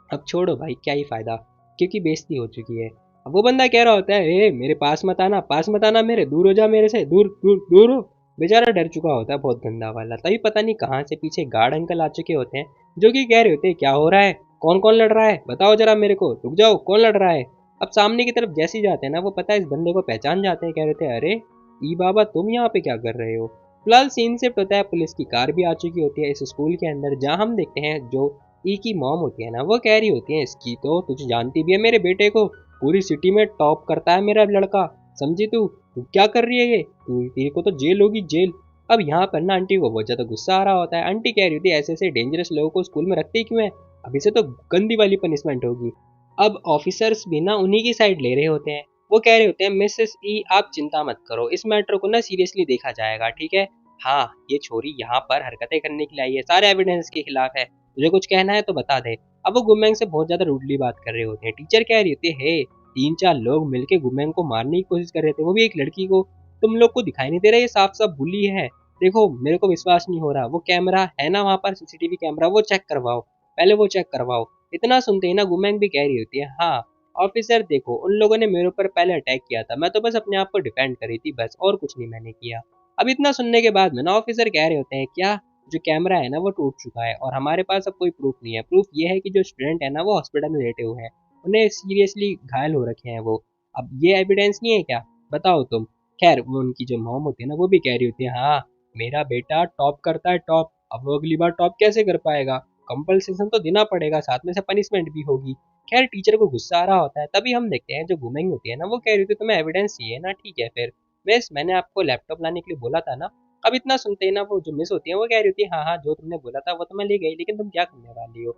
अब छोड़ो भाई क्या ही फायदा, क्योंकि बेइज्जती हो चुकी है। अब वो बंदा कह रहा होता है ए मेरे पास मत आना, पास मत आना मेरे, दूर हो जा मेरे से, दूर दूर दूर हो। बेचारा डर चुका होता है बहुत गंदा वाला। तभी पता नहीं कहाँ से पीछे गार्ड अंकल आ चुके होते हैं, जो कि कह रहे होते हैं क्या हो रहा है, कौन कौन लड़ रहा है, बताओ जरा मेरे को, रुक जाओ कौन लड़ रहा है। अब सामने की तरफ जैसे ही जाते हैं ना, वो पता है इस बंदे को पहचान जाते हैं, कह रहे थे अरे ई बाबा तुम यहाँ पे क्या कर रहे हो। फिलहाल सीन शिफ्ट होता है, पुलिस की कार भी आ चुकी होती है इस स्कूल के अंदर, जहाँ हम देखते हैं जो ई की मॉम होती है ना, वो कह रही होती है इसकी तो तुझे जानती भी है मेरे बेटे को, पूरी सिटी में टॉप करता है मेरा लड़का, समझी तू क्या कर रही है ये, तू तेरे को तो जेल होगी जेल। अब यहाँ पर ना आंटी को बहुत ज्यादा गुस्सा आ रहा होता है। आंटी कह रही होती है ऐसे ऐसे डेंजरस लोगों को स्कूल में रखते ही क्यों है, अभी से तो गंदी वाली पनिशमेंट होगी। अब ऑफिसर्स भी ना उन्हीं की साइड ले रहे होते हैं। वो कह रहे होते हैं मिसेस ई आप चिंता मत करो, इस मैटर को ना सीरियसली देखा जाएगा, ठीक है। हाँ ये छोरी यहाँ पर हरकतें करने के लिए आई है, सारे एविडेंस के खिलाफ है, तुझे कुछ कहना है तो बता दे। अब वो गुमैंग से बहुत ज्यादा रूडली बात कर रहे होते हैं। टीचर कह रही होती है तीन चार लोग मिलके गुमैंग को मारने की कोशिश कर रहे थे, वो भी एक लड़की को, तुम लोग को दिखाई नहीं दे रहा ये साफ साफ बुली है। देखो मेरे को विश्वास नहीं हो रहा, वो कैमरा है ना वहां पर, सीसीटीवी कैमरा, वो चेक करवाओ, पहले वो चेक करवाओ। इतना सुनते ही ना गुमैंग भी कह रही होती है हाँ ऑफिसर देखो उन लोगों ने मेरे ऊपर पहले अटैक किया था, मैं तो बस अपने आप को डिफेंड करी थी बस, और कुछ नहीं मैंने किया। अब इतना सुनने के बाद में ना ऑफिसर कह रहे होते हैं क्या, जो कैमरा है ना वो टूट चुका है और हमारे पास अब कोई प्रूफ नहीं है, प्रूफ ये है कि जो स्टूडेंट है ना वो हॉस्पिटल में लेटे हुए हैं, उन्हें सीरियसली घायल हो रखे हैं वो। अब ये एविडेंस नहीं है क्या, बताओ तुम। खैर वो उनकी जो मॉम होती है ना वो भी कह रही होती है हाँ मेरा बेटा टॉप करता है टॉप, अब वो अगली बार टॉप कैसे कर पाएगा, कंपल्सेशन तो देना पड़ेगा, साथ में से पनिशमेंट भी होगी। खैर टीचर को गुस्सा आ रहा होता है। तभी हम देखते हैं जो गुमेंग होती है ना वो कह रही थी तुम्हें एविडेंस चाहिए ना, ठीक है फिर मिस मैंने आपको लैपटॉप लाने के लिए बोला था ना। अब इतना सुनते ही ना वो जो मिस होती है वो कह रही थी हाँ हाँ जो तुमने बोला था वो तो मैं ले गई, लेकिन तुम क्या करने वाली हो।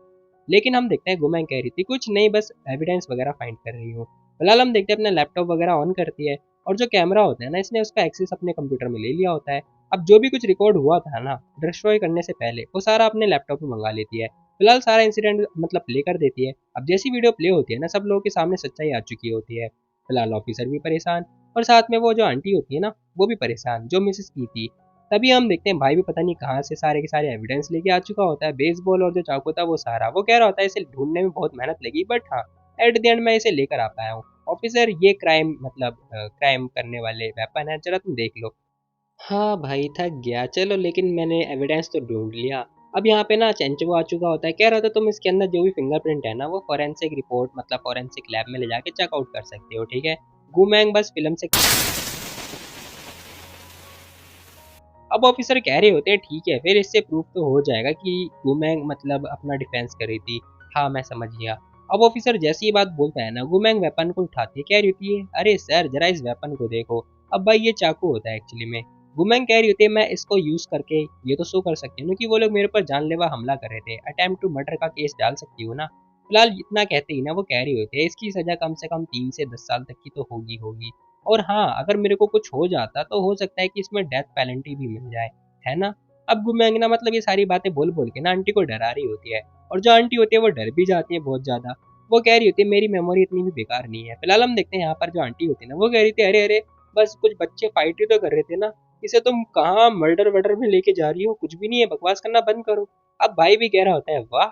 लेकिन हम देखते हैं गुमैंग कह रही थी कुछ नहीं बस एविडेंस वगैरह फाइंड कर रही हूँ। फिलहाल हम देखते हैं अपना लैपटॉप वगैरह ऑन करती है, और जो कैमरा होता है ना इसने उसका एक्सेस अपने कंप्यूटर में ले लिया होता है। अब जो भी कुछ रिकॉर्ड हुआ था ना डिस्ट्रॉय करने से पहले वो सारा अपने लैपटॉप में मंगा लेती है। फिलहाल सारा इंसिडेंट मतलब प्ले कर देती है। अब जैसी वीडियो प्ले होती है ना सब लोगों के सामने सच्चाई आ चुकी होती है। फिलहाल ऑफिसर भी परेशान, और साथ में वो जो आंटी होती है ना वो भी परेशान जो मिसेस की थी। तभी हम देखते हैं भाई भी पता नहीं कहाँ से सारे के सारे एविडेंस लेके आ चुका होता है, बेसबॉल और जो चाकू था वो सारा। वो कह रहा होता है इसे ढूंढने में बहुत मेहनत लगी बट हाँ एट द एंड मैं इसे लेकर आ पाया हूँ। ऑफिसर ये क्राइम मतलब क्राइम करने वाले वेपन है, जरा तुम देख लो। हाँ भाई थक गया चलो, लेकिन मैंने एविडेंस तो ढूंढ लिया। अब यहाँ पे ना चेंचो आ चुका होता है, कह रहा था तुम इसके अंदर जो भी फिंगरप्रिंट है ना वो फॉरेंसिक रिपोर्ट मतलब फॉरेंसिक लैब में ले जाके चेकआउट कर सकते हो, ठीक है। गुमैंग बस फिल्म से। अब ऑफिसर कह रहे होते हैं ठीक है फिर इससे प्रूफ तो हो जाएगा कि गुमैंग मतलब अपना डिफेंस कर रही थी। हाँ मैं समझ गया। अब ऑफिसर जैसी ये बात बोलता है ना गुमैंग वेपन को उठाती है, कह रही होती है अरे सर जरा इस वेपन को देखो। अब भाई ये चाकू होता है एक्चुअली में। गुमैंग कह रही होती है मैं इसको यूज करके ये तो शो कर सकती हूँ कि वो लोग मेरे ऊपर जानलेवा हमला कर रहे थे, अटेम्प्ट टू मर्डर का केस डाल सकती हूँ ना। फिलहाल इतना कहते ही ना वो कह रही होती है इसकी सजा कम से कम 3 से 10 साल तक की तो होगी होगी। और हाँ, अगर मेरे को कुछ हो जाता तो हो सकता है कि इसमें डेथ पेनल्टी भी मिल जाए, है ना? अब गुमैंग ना मतलब ये सारी बातें बोल-बोल के ना आंटी को डरा रही होती है, और जो आंटी होती है वो डर भी जाती है बहुत ज़्यादा। वो कह रही होती है मेरी मेमोरी इतनी भी बेकार नहीं है। फिलहाल हम देखते हैं यहाँ पर जो आंटी होती है ना, वो कह रही थी अरे, अरे! बस कुछ बच्चे फाइट ही तो कर रहे थे ना, इसे तुम कहाँ मर्डर-वर्डर में लेके जा रही हो? कुछ भी नहीं है, बकवास करना बंद करो। अब भाई भी कह रहा होता है वाह!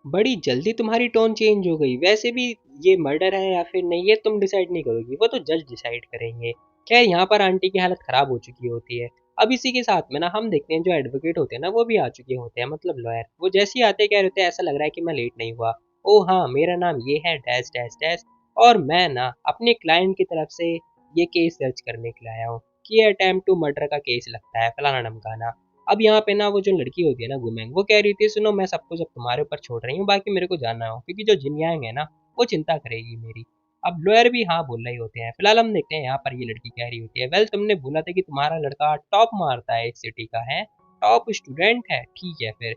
बड़ी जल्दी तुम्हारी टोन चेंज हो गई। वैसे भी ये मर्डर है या फिर नहीं, ये तुम डिसाइड नहीं करोगी, वो तो जज डिसाइड करेंगे। खैर यहाँ पर आंटी की हालत खराब हो चुकी होती है। अब इसी के साथ में ना हम देखते हैं जो एडवोकेट होते हैं ना वो भी आ चुके होते हैं, मतलब लॉयर। वो जैसे ही आते कह रहे होते हैं ऐसा लग रहा है कि मैं लेट नहीं हुआ। ओह हाँ, मेरा नाम ये है डैश डैश डैश, और मैं ना अपने क्लाइंट की तरफ से ये केस दर्ज करने के लिए आया हूँ कि ये अटेम्प्ट टू मर्डर का केस लगता है फलाना ढमकाना। अब यहाँ पे ना वो जो लड़की होती है ना गुमेंग, वो कह रही थी सुनो मैं सब कुछ अब तुम्हारे ऊपर छोड़ रही हूँ, बाकी मेरे को जानना हो क्योंकि जो जिनयांग है ना वो चिंता करेगी मेरी। अब लॉयर भी हाँ बोल रहे होते हैं। फिलहाल हम देखते हैं यहाँ पर ये लड़की कह रही होती है वेल तुमने बोला था कि तुम्हारा लड़का टॉप मारता है इस सिटी का, है टॉप स्टूडेंट है, ठीक है फिर।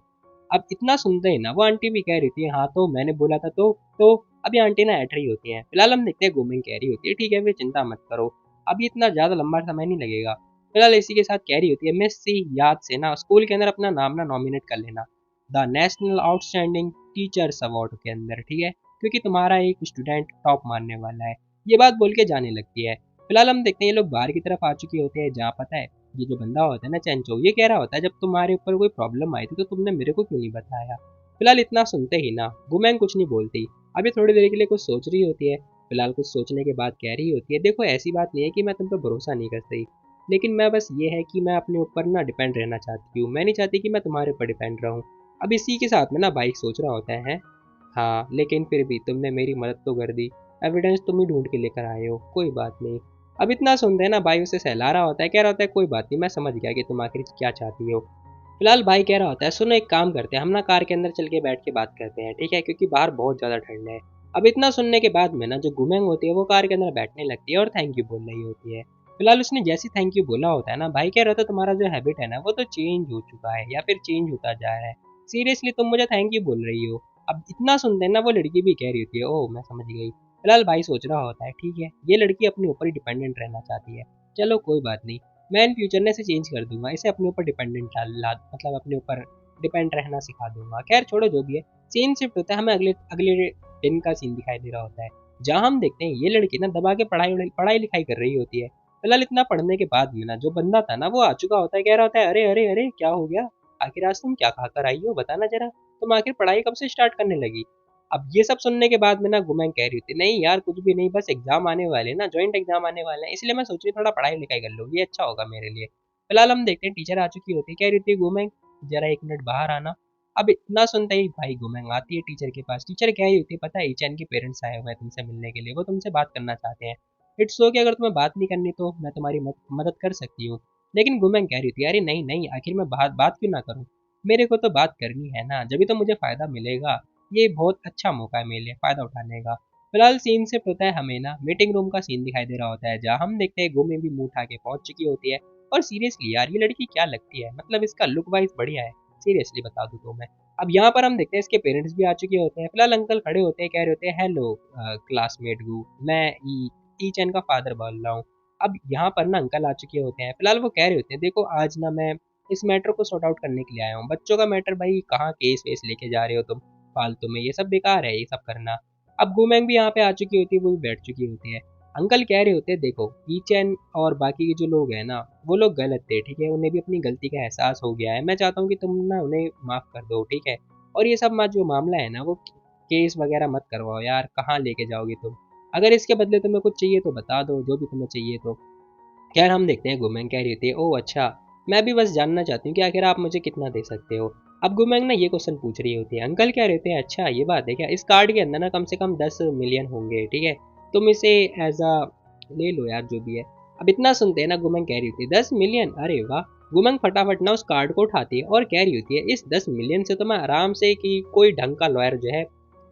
अब इतना सुनते ही ना वो आंटी भी कह रही थी हाँ तो मैंने बोला था तो अभी आंटी ना ऐठ रही होती है। फिलहाल हम देखते हैं गुमिंग कह रही होती है ठीक है फिर चिंता मत करो, अभी इतना ज्यादा लंबा समय नहीं लगेगा। फिलहाल इसी के साथ कह रही होती है मिस सी याद से ना स्कूल के अंदर अपना नाम ना नॉमिनेट कर लेना the national outstanding teachers award के अंदर, ठीक है, क्योंकि तुम्हारा एक स्टूडेंट टॉप मारने वाला है। ये बात बोल के जाने लगती है। फिलहाल हम देखते हैं ये लोग बाहर की तरफ आ चुके होते हैं, जहाँ पता है ये जो बंदा होता है ना चैनचो, ये कह रहा होता है जब तुम्हारे ऊपर कोई प्रॉब्लम आई थी तो तुमने मेरे को क्यों नहीं बताया। फिलहाल इतना सुनते ही ना गुमैंग कुछ नहीं बोलती। अभी थोड़ी देर के लिए कुछ सोच रही होती है। फिलहाल कुछ सोचने के बाद कह रही होती है देखो ऐसी बात नहीं है कि मैं तुम पर भरोसा नहीं करती, लेकिन मैं बस ये है कि मैं अपने ऊपर ना डिपेंड रहना चाहती हूँ, मैं नहीं चाहती कि मैं तुम्हारे ऊपर डिपेंड रहूँ। अब इसी के साथ में ना बाइक सोच रहा होता है हाँ लेकिन फिर भी तुमने मेरी मदद तो कर दी, एविडेंस तुम ही ढूंढ के लेकर आए हो, कोई बात नहीं। अब इतना सुनते हैं ना भाई उसे सहला रहा होता है, कह रहा होता है कोई बात नहीं मैं समझ गया कि तुम आखिर क्या चाहती हो। फिलहाल भाई कह रहा होता है सुनो एक काम करते हैं हम ना कार के अंदर चल के बैठ के बात करते हैं, ठीक है, क्योंकि बाहर बहुत ज़्यादा ठंड है। अब इतना सुनने के बाद में ना जो गुमेंग होती है वो कार के अंदर बैठने लगती है और थैंक यू बोल रही होती है। फिलहाल उसने जैसे थैंक यू बोला होता है ना भाई कह रहा था तुम्हारा जो हैबिट है ना वो तो चेंज हो चुका है या फिर चेंज होता जा रहा है, सीरियसली तुम मुझे थैंक यू बोल रही हो। अब इतना सुनते हैं ना वो लड़की भी कह रही होती है ओह मैं समझ गई। फिलहाल भाई सोच रहा होता है ठीक है ये लड़की अपने ऊपर ही डिपेंडेंट रहना चाहती है, चलो कोई बात नहीं, मैं इन फ्यूचर में इसे चेंज कर दूंगा, इसे अपने ऊपर डिपेंडेंट मतलब अपने ऊपर डिपेंड रहना सिखा दूंगा। खैर छोड़ो जो भी है, सीन शिफ्ट होता है, हमें अगले अगले दिन का सीन दिखाई दे रहा होता है, जहाँ हम देखते हैं ये लड़की ना दबा के पढ़ाई पढ़ाई लिखाई कर रही होती है। फिलहाल इतना पढ़ने के बाद में ना जो बंदा था ना वो आ चुका होता है, कह रहा होता है अरे अरे अरे क्या हो गया, आखिर आज तुम क्या खाकर आई हो बताना जरा, तुम आखिर पढ़ाई कब से स्टार्ट करने लगी। अब ये सब सुनने के बाद में ना गुमैंग कह रही थी नहीं यार कुछ भी नहीं, बस एग्जाम आने वाले हैं ना, जॉइंट एग्जाम आने वाले हैं, इसलिए मैं सोच रही थोड़ा पढ़ाई लिखाई कर लूँ, ये अच्छा होगा मेरे लिए। फिलहाल हम देखते हैं टीचर आ चुकी होती है, कह रही थी गुमैंग जरा एक मिनट बाहर आना। अब इतना सुनते ही भाई गुमैंग आती है टीचर के पास। टीचर कह रही होती है पता है ईचैन के पेरेंट्स आए हुए हैं तुमसे मिलने के लिए, वो तुमसे बात करना चाहते हैं। इट्स ओके अगर तुम्हें बात नहीं करनी तो मैं तुम्हारी मदद कर सकती हूँ। लेकिन गुमैंग कह रही थी अरे नहीं नहीं आखिर मैं बात बात क्यों ना करूँ, मेरे को तो बात करनी है ना, जब तो मुझे फ़ायदा मिलेगा, ये बहुत अच्छा मौका है मेरे लिए फ़ायदा उठाने का। फिलहाल सीन शिफ्ट होता है, हमें ना मीटिंग रूम का सीन दिखाई दे रहा होता है, जहाँ हम देखते हैं गुमे भी मुंह उठा के पहुंच चुकी होती है। और सीरियसली यार ये लड़की क्या लगती है, मतलब इसका लुक वाइज बढ़िया है, सीरियसली बता दूं तो मैं। अब यहाँ पर हम देखते हैं इसके पेरेंट्स भी आ चुके होते हैं। फिलहाल अंकल खड़े होते हैं, कह रहे होते हैं हेलो क्लासमेट गु, मैं ई चैन का फादर बोल रहा हूँ। अब यहाँ पर ना अंकल आ चुके होते हैं। फिलहाल वो कह रहे होते हैं देखो आज ना मैं इस मैटर को सॉर्ट आउट करने के लिए आया हूँ, बच्चों का मैटर भाई कहाँ केस वेस लेके जा रहे हो तुम फालतू में, ये सब बेकार है ये सब करना। अब गुमैंग भी यहाँ पे आ चुकी होती है, वो भी बैठ चुकी होती है। अंकल कह रहे होते हैं देखो ईचैन और बाकी के जो लोग हैं ना वो लोग गलत थे, ठीक है, उन्हें भी अपनी गलती का एहसास हो गया है, मैं चाहता हूँ कि तुम ना उन्हें माफ़ कर दो, ठीक है। और ये सब जो मामला है ना वो केस वगैरह मत करवाओ यार, कहाँ लेके जाओगे तुम, अगर इसके बदले तुम्हें कुछ चाहिए तो बता दो जो भी तुम्हें चाहिए तो। खैर हम देखते हैं गुमैंग कह रही थी ओह अच्छा, मैं भी बस जानना चाहती हूँ कि आखिर आप मुझे कितना दे सकते हो। अब गुमैंग ना ये क्वेश्चन पूछ रही होती है। अंकल कह रहे थे अच्छा ये बात है क्या, इस कार्ड के अंदर ना कम से कम 10 मिलियन होंगे, ठीक है, तुम इसे एज अ ले लो यार जो भी है। अब इतना सुनते हैं ना गुमैंग कह रही होती है 10 मिलियन, अरे वाह। गुमैंग फटाफट ना उस कार्ड को उठाती है और कह रही होती है इस 10 मिलियन से तो मैं आराम से कि कोई ढंग का लॉयर जो है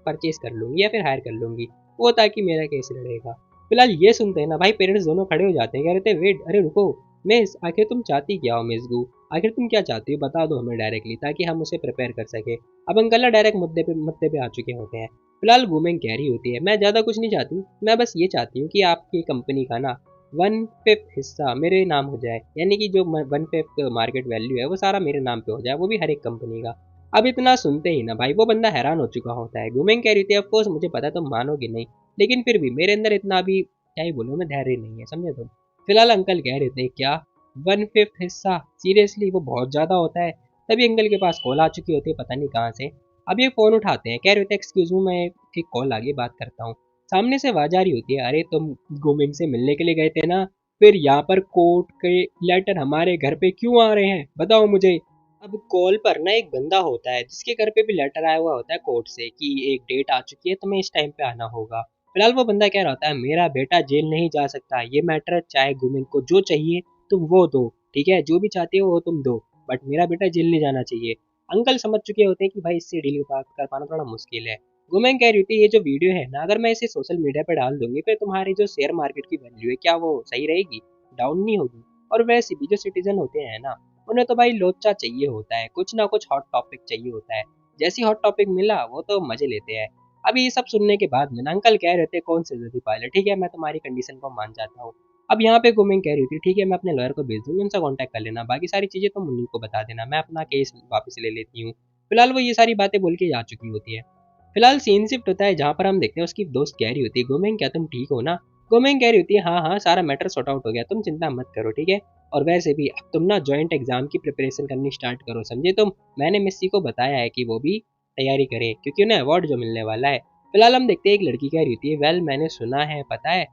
परचेज कर लूंगी या फिर हायर कर लूंगी, वो ताकि मेरा केस लड़ेगा। फिलहाल ये सुनते हैं ना भाई पेरेंट्स दोनों खड़े हो जाते हैं, कह रहे थे वेट अरे रुको मिस, आखिर तुम चाहती क्या हो मिस गू, आखिर तुम क्या चाहती हो बता दो हमें डायरेक्टली ताकि हम उसे प्रिपेयर कर सके। अब अंकल ना डायरेक्ट मुद्दे पे आ चुके होते हैं। फिलहाल गुमेंग कह रही होती है मैं ज़्यादा कुछ नहीं चाहती, मैं बस ये चाहती हूँ कि आपकी कंपनी का ना 1/5 हिस्सा मेरे नाम हो जाए, यानी कि जो 1/5 मार्केट वैल्यू है वो सारा मेरे नाम पे हो जाए, वो भी हर एक कंपनी का। अब इतना सुनते ही ना भाई वो बंदा हैरान हो चुका होता है। वुमेन कह रही थी, ऑफ कोर्स मुझे पता है तुम मानोगे नहीं, लेकिन फिर भी मेरे अंदर इतना भी क्या ही बोलूं मैं, धैर्य नहीं है, समझे तुम। फिलहाल अंकल कह रहे थे क्या 1/5 हिस्सा, सीरियसली वो बहुत ज्यादा होता है। तभी अंकल के पास कॉल आ चुकी होती है पता नहीं कहाँ से। अब ये फोन उठाते हैं, कह रहे थे एक्सक्यूज मी, मैं एक कॉल आ गई, बात करता हूँ। सामने से आवाज आ रही होती है, अरे तुम गुमिंग से मिलने के लिए गए थे ना, फिर यहाँ पर कोर्ट के लेटर हमारे घर पे क्यों आ रहे हैं, बताओ मुझे। अब कॉल पर ना एक बंदा होता है जिसके घर पे भी लेटर आया हुआ होता है कोर्ट से कि एक डेट आ चुकी है, तुम्हें इस टाइम पे आना होगा। फिलहाल वो बंदा कह रहा होता है मेरा बेटा जेल नहीं जा सकता, ये मैटर चाहे गुमिंग को जो चाहिए तुम वो दो, ठीक है, जो भी चाहते हो वो तुम दो, बट मेरा बेटा जेल नहीं जाना चाहिए। अंकल समझ चुके होते हैं कि भाई इससे डील कर पाना थोड़ा मुश्किल है। वुमेन कह रही थी ये जो वीडियो है ना, अगर मैं इसे सोशल मीडिया पे डाल दूंगी फिर तुम्हारी जो शेयर मार्केट की वैल्यू है क्या वो सही रहेगी, डाउन नहीं होगी। और वैसे भी जो सिटीजन होते हैं ना, उन्हें तो भाई लोचा चाहिए होता है, कुछ ना कुछ हॉट टॉपिक चाहिए होता है। जैसी हॉट टॉपिक मिला वो तो मजे लेते हैं। अब ये सब सुनने के बाद में ना अंकल कह रहे थे कौन से जल्दी पायलट, ठीक है मैं तुम्हारी कंडीशन को मान जाता हूँ। अब यहाँ पे गुमिंग कह रही थी ठीक है मैं अपने लॉयर को भेज दूंगी, उनसे कांटेक्ट कर लेना, बाकी सारी चीजें तुम उन्हीं को बता देना, मैं अपना केस वापस ले लेती हूँ। फिलहाल वो ये सारी बातें बोल के जा चुकी होती है। फिलहाल सीन शिफ्ट होता है जहाँ पर हम देखते हैं उसकी दोस्त कह रही होती है गोमेंग क्या तुम ठीक हो ना। गोमेंग कह रही होती है हाँ हाँ सारा मैटर सॉर्ट आउट हो गया, तुम चिंता मत करो, ठीक है। और वैसे भी अब तुम ना जॉइंट एग्जाम की प्रिपरेशन करनी स्टार्ट करो, समझे तुम। मैंने मिस्सी को बताया है कि वो भी तैयारी करे क्योंकि उन्हें अवार्ड जो मिलने वाला है। फिलहाल हम देखते हैं एक लड़की कह रही होती है वेल मैंने सुना है पता है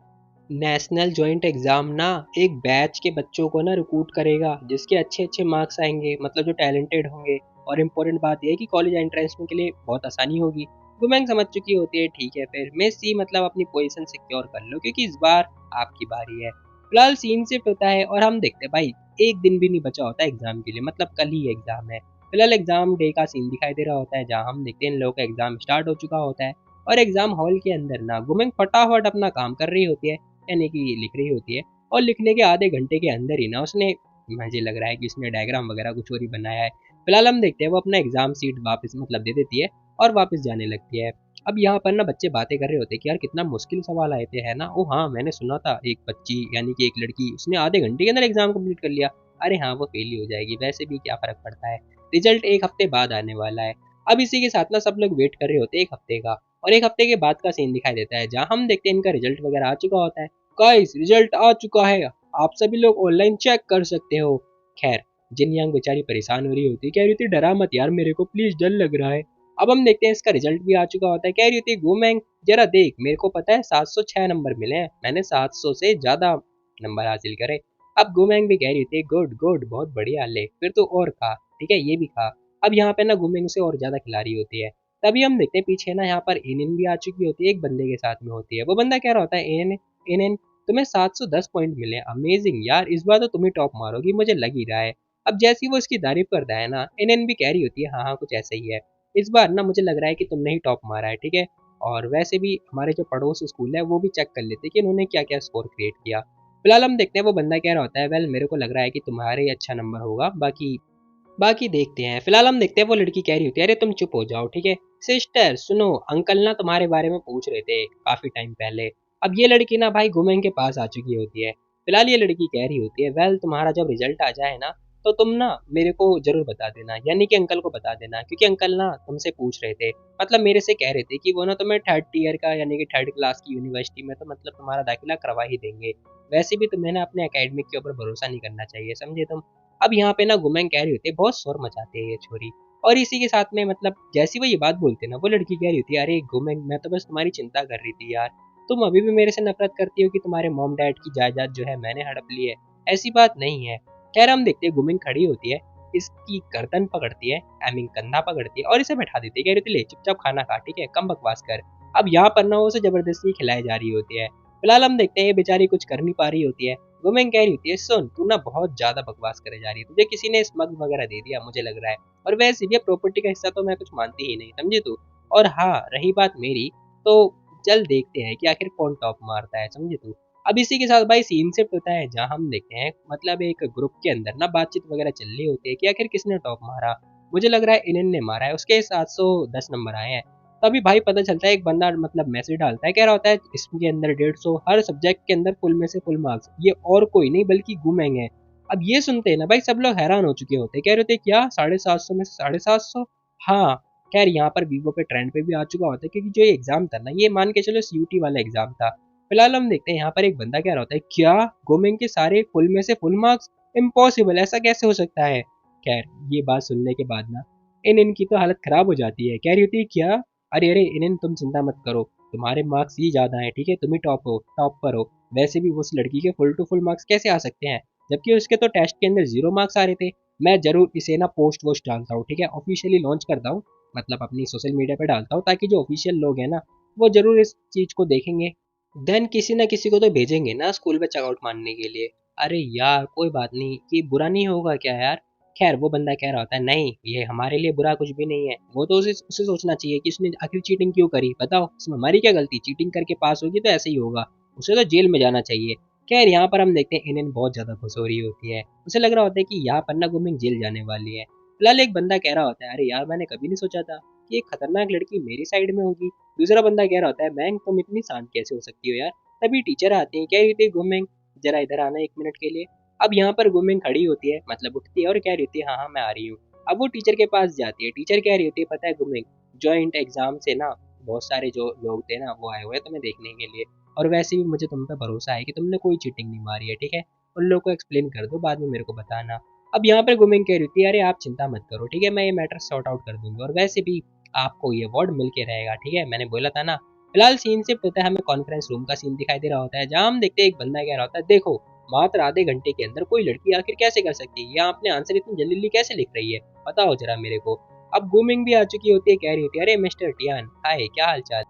नेशनल जॉइंट एग्जाम ना एक बैच के बच्चों को ना रिक्रूट करेगा जिसके अच्छे अच्छे मार्क्स आएंगे, मतलब जो टैलेंटेड होंगे। और इम्पोर्टेंट बात यह है कि कॉलेज एंट्रेंस के लिए बहुत आसानी होगी। वुमेन समझ चुकी होती है ठीक है फिर मैं सी मतलब अपनी पोजीशन सिक्योर कर लो क्योंकि इस बार आपकी बारी है। फिलहाल सीन शिफ्ट होता है और हम देखते हैं भाई एक दिन भी नहीं बचा होता है एग्जाम के लिए, मतलब कल ही एग्जाम है। फिलहाल एग्जाम डे का सीन दिखाई दे रहा होता है जहाँ हम देखते हैं इन लोगों का एग्जाम स्टार्ट हो चुका होता है। और एग्जाम हॉल के अंदर ना वुमेन फटाफट अपना काम कर रही होती है, यानी कि लिख रही होती है। और लिखने के आधे घंटे के अंदर ही ना उसने, मुझे लग रहा है कि उसने डायग्राम वगैरह कुछ और ही बनाया है। फिलहाल हम देखते हैं वो अपना एग्जाम सीट वापस मतलब दे देती है और वापस जाने लगती है। अब यहाँ पर ना बच्चे बातें कर रहे होते हैं कि यार कितना मुश्किल सवाल आए थे, है ना। ओ हाँ मैंने सुना था एक बच्ची यानी कि एक लड़की उसने आधे घंटे के अंदर एग्जाम कंप्लीट कर लिया। अरे हाँ वो फेल ही हो जाएगी, वैसे भी क्या फर्क पड़ता है, रिजल्ट एक हफ्ते बाद आने वाला है। अब इसी के साथ ना सब लोग वेट कर रहे होते हैं एक हफ्ते का। और एक हफ्ते के बाद का सीन दिखाई देता है जहाँ हम देखते हैं इनका रिजल्ट वगैरह आ चुका होता है। गाइस रिजल्ट आ चुका है, आप सभी लोग ऑनलाइन चेक कर सकते हो। खैर जिन यांग बेचारी परेशान हो रही होती है, कह रही थी डरा मत यार मेरे को प्लीज डर लग रहा है। अब हम देखते हैं इसका रिजल्ट भी आ चुका होता है, कह रही थी गोमैंग जरा देख मेरे को पता है 706 नंबर मिले हैं, मैंने 700 से ज्यादा नंबर हासिल करे। अब गोमैंग भी कह रही थी गुड गुड बहुत बढ़िया, ले फिर तो और खा, ठीक है ये भी खा। अब यहाँ पे ना गोमैंग से और ज्यादा खिला रही होती है। तभी हम देखते हैं पीछे ना यहाँ पर एनएन भी आ चुकी होती है, एक बंदे के साथ में होती है। वो बंदा कह रहा होता है एनएन एनएन तुम्हें 710 पॉइंट मिले, अमेजिंग यार, इस बार तो तुम ही टॉप मारोगी मुझे लग ही रहा है। अब जैसी वो इसकी तारीफ करता है ना, एनएन भी कह रही होती है हाँ हाँ कुछ ऐसा ही है, इस बार ना मुझे लग रहा है कि तुमने ही टॉप मारा है, ठीक है। और वैसे भी हमारे जो पड़ोस स्कूल है वो भी चेक कर लेते हैं कि उन्होंने क्या क्या स्कोर क्रिएट किया। फिलहाल हम देखते हैं वो बंदा कह रहा होता है वेल मेरे को लग रहा है कि तुम्हारे ही अच्छा नंबर होगा, बाकी बाकी देखते हैं। फिलहाल हम देखते हैं वो लड़की कह रही होती है अरे तुम चुप हो जाओ, ठीक है। सिस्टर सुनो अंकल ना तुम्हारे बारे में पूछ रहे थे काफी टाइम पहले। अब ये लड़की ना भाई गुमेंग के पास आ चुकी होती है। फिलहाल ये लड़की कह रही होती है वेल तुम्हारा जब रिजल्ट आ जाए ना तो तुम ना मेरे को जरूर बता देना, यानी कि अंकल को बता देना, क्योंकि अंकल ना तुमसे पूछ रहे थे, मतलब मेरे से कह रहे थे कि वो ना तुम्हें थर्ड ईयर का यानी कि थर्ड क्लास की यूनिवर्सिटी में तो मतलब तुम्हारा दाखिला करवा ही देंगे। वैसे भी तुम्हें ना अपने एकेडमिक के ऊपर भरोसा नहीं करना चाहिए, समझे तुम। अब यहाँ पे ना गुमेंग कह रही होती है बहुत शोर मचाते हैं ये छोरी। और इसी के साथ में मतलब जैसी वो ये बात बोलते ना वो लड़की कह रही होती है अरे गुमेंग मैं तो बस तुम्हारी चिंता कर रही थी यार, तुम अभी भी मेरे से नफरत करती हो कि तुम्हारे मॉम डैड की जायदाद जो है मैंने हड़प ली है, ऐसी बात नहीं है। खैर हम देखते हैं गुमेंग खड़ी होती है, इसकी गर्दन पकड़ती है, आई मीन कंधा पकड़ती है और इसे बैठा देती है, कह रही होती है ले चुपचाप खाना खा, ठीक है कम बकवास कर। अब यहाँ पर ना वो उसे जबरदस्ती खिलाई जा रही होती है। फिलहाल हम देखते हैं ये बेचारी कुछ कर नहीं पा रही होती है। वुमेन कह रही होती है सुन तू ना बहुत ज्यादा बकवास करे जा रही है, तुझे किसी ने स्मग वगैरह दे दिया मुझे लग रहा है, और वैसे भी प्रॉपर्टी का हिस्सा तो मैं कुछ मानती ही नहीं, समझे तू। और हाँ रही बात मेरी, तो चल देखते हैं कि आखिर कौन टॉप मारता है, समझे तू। अब इसी के साथ भाई सीन शिफ्ट होता है जहाँ हम देखते हैं मतलब एक ग्रुप के अंदर ना बातचीत वगैरह चल रही होती है कि आखिर किसने टॉप मारा। मुझे लग रहा है इन्हें ने मारा है, उसके 710 नंबर आए हैं। तभी भाई पता चलता है एक बंदा मतलब मैसेज डालता है, कह रहा होता है इसके अंदर 150 हर सब्जेक्ट के अंदर फुल में से फुल मार्क्स, ये और कोई नहीं बल्कि गुमेंग है। अब ये सुनते हैं ना भाई सब लोग हैरान हो चुके होते हैं, कह रहे होते क्या 750 में से 750? हाँ। खैर यहाँ पर वीवो पे ट्रेंड पे भी आ चुका होता है, क्योंकि जो ये एग्जाम था ना ये मान के चलो सीयूटी वाला एग्जाम था। फिलहाल हम देखते हैं यहाँ पर एक बंदा कह रहा होता है क्या गुमेंग के सारे फुल में से फुल मार्क्स, इम्पॉसिबल, ऐसा कैसे हो सकता है। खैर ये बात सुनने के बाद ना इनकी तो हालत खराब हो जाती है, कह रही होती है क्या, अरे अरे इन्हें तुम चिंता मत करो, तुम्हारे मार्क्स ही ज़्यादा हैं, ठीक है, तुम ही टॉप पर हो। वैसे भी उस लड़की के फुल टू फुल मार्क्स कैसे आ सकते हैं, जबकि उसके तो टेस्ट के अंदर 0 मार्क्स आ रहे थे। मैं ज़रूर इसे ना पोस्ट वोस्ट डालता हूँ, ठीक है, ऑफिशियली लॉन्च करता हूँ, मतलब अपनी सोशल मीडिया पे डालता हूँ, ताकि जो ऑफिशियल लोग हैं ना वो ज़रूर इस चीज़ को देखेंगे, देन किसी ना किसी को तो भेजेंगे ना स्कूल में चेकआउट मारने के लिए। अरे यार कोई बात नहीं, कि बुरा नहीं होगा क्या यार। खैर वो बंदा कह रहा होता है नहीं ये हमारे लिए बुरा कुछ भी नहीं है, वो तो उसे उसे सोचना चाहिए कि उसने आखिर चीटिंग क्यों करी, बताओ इसमें हमारी क्या गलती, चीटिंग करके पास होगी तो ऐसे ही होगा, उसे तो जेल में जाना चाहिए। खैर यहाँ पर हम देखते हैं इन्हें बहुत ज्यादा खुश हो रही होती है, उसे लग रहा होता है कि यहाँ पर ना गुमिंग जेल जाने वाली है। फिलहाल एक बंदा कह रहा होता है अरे यार मैंने कभी नहीं सोचा था कि एक खतरनाक लड़की मेरी साइड में होगी। दूसरा बंदा कह रहा होता है मैंग तुम इतनी शांत कैसे हो सकती हो यार। तभी टीचर आते हैं, कह रही थी गुमिंग जरा इधर आना 1 मिनट के लिए। अब यहाँ पर गुमिंग खड़ी होती है, मतलब उठती है और कह रही होती है हाँ हाँ मैं आ रही हूँ। अब वो टीचर के पास जाती है, टीचर कह रही होती है पता है गुमिंग जॉइंट एग्जाम से ना बहुत सारे जो लोग थे ना वो आए हुए हैं तुम्हें देखने के लिए, और वैसे भी मुझे तुम पे भरोसा है कि तुमने कोई चीटिंग नहीं मारी है, ठीक है, उन लोगों को एक्सप्लेन कर दो बाद में मेरे को बताना। अब यहाँ पर गुमिंग कह रही थी अरे आप चिंता मत करो, ठीक है, मैं ये मैटर सॉर्ट आउट कर दूंगी, और वैसे भी आपको ये अवार्ड मिल के रहेगा, ठीक है, मैंने बोला था ना। फिलहाल सीन से पता है हमें कॉन्फ्रेंस रूम का सीन दिखाई दे रहा होता है, जहाँ हम देखते हैं एक बंदा कह रहा होता है देखो मात्र आधे घंटे के अंदर कोई लड़की आखिर कैसे कर सकती है, या अपने आंसर इतनी जल्दी जल्दी कैसे लिख रही है, बताओ जरा मेरे को। अब गुमिंग भी आ चुकी होती है, कह रही होती है अरे मिस्टर टियान हाय क्या हाल चाल।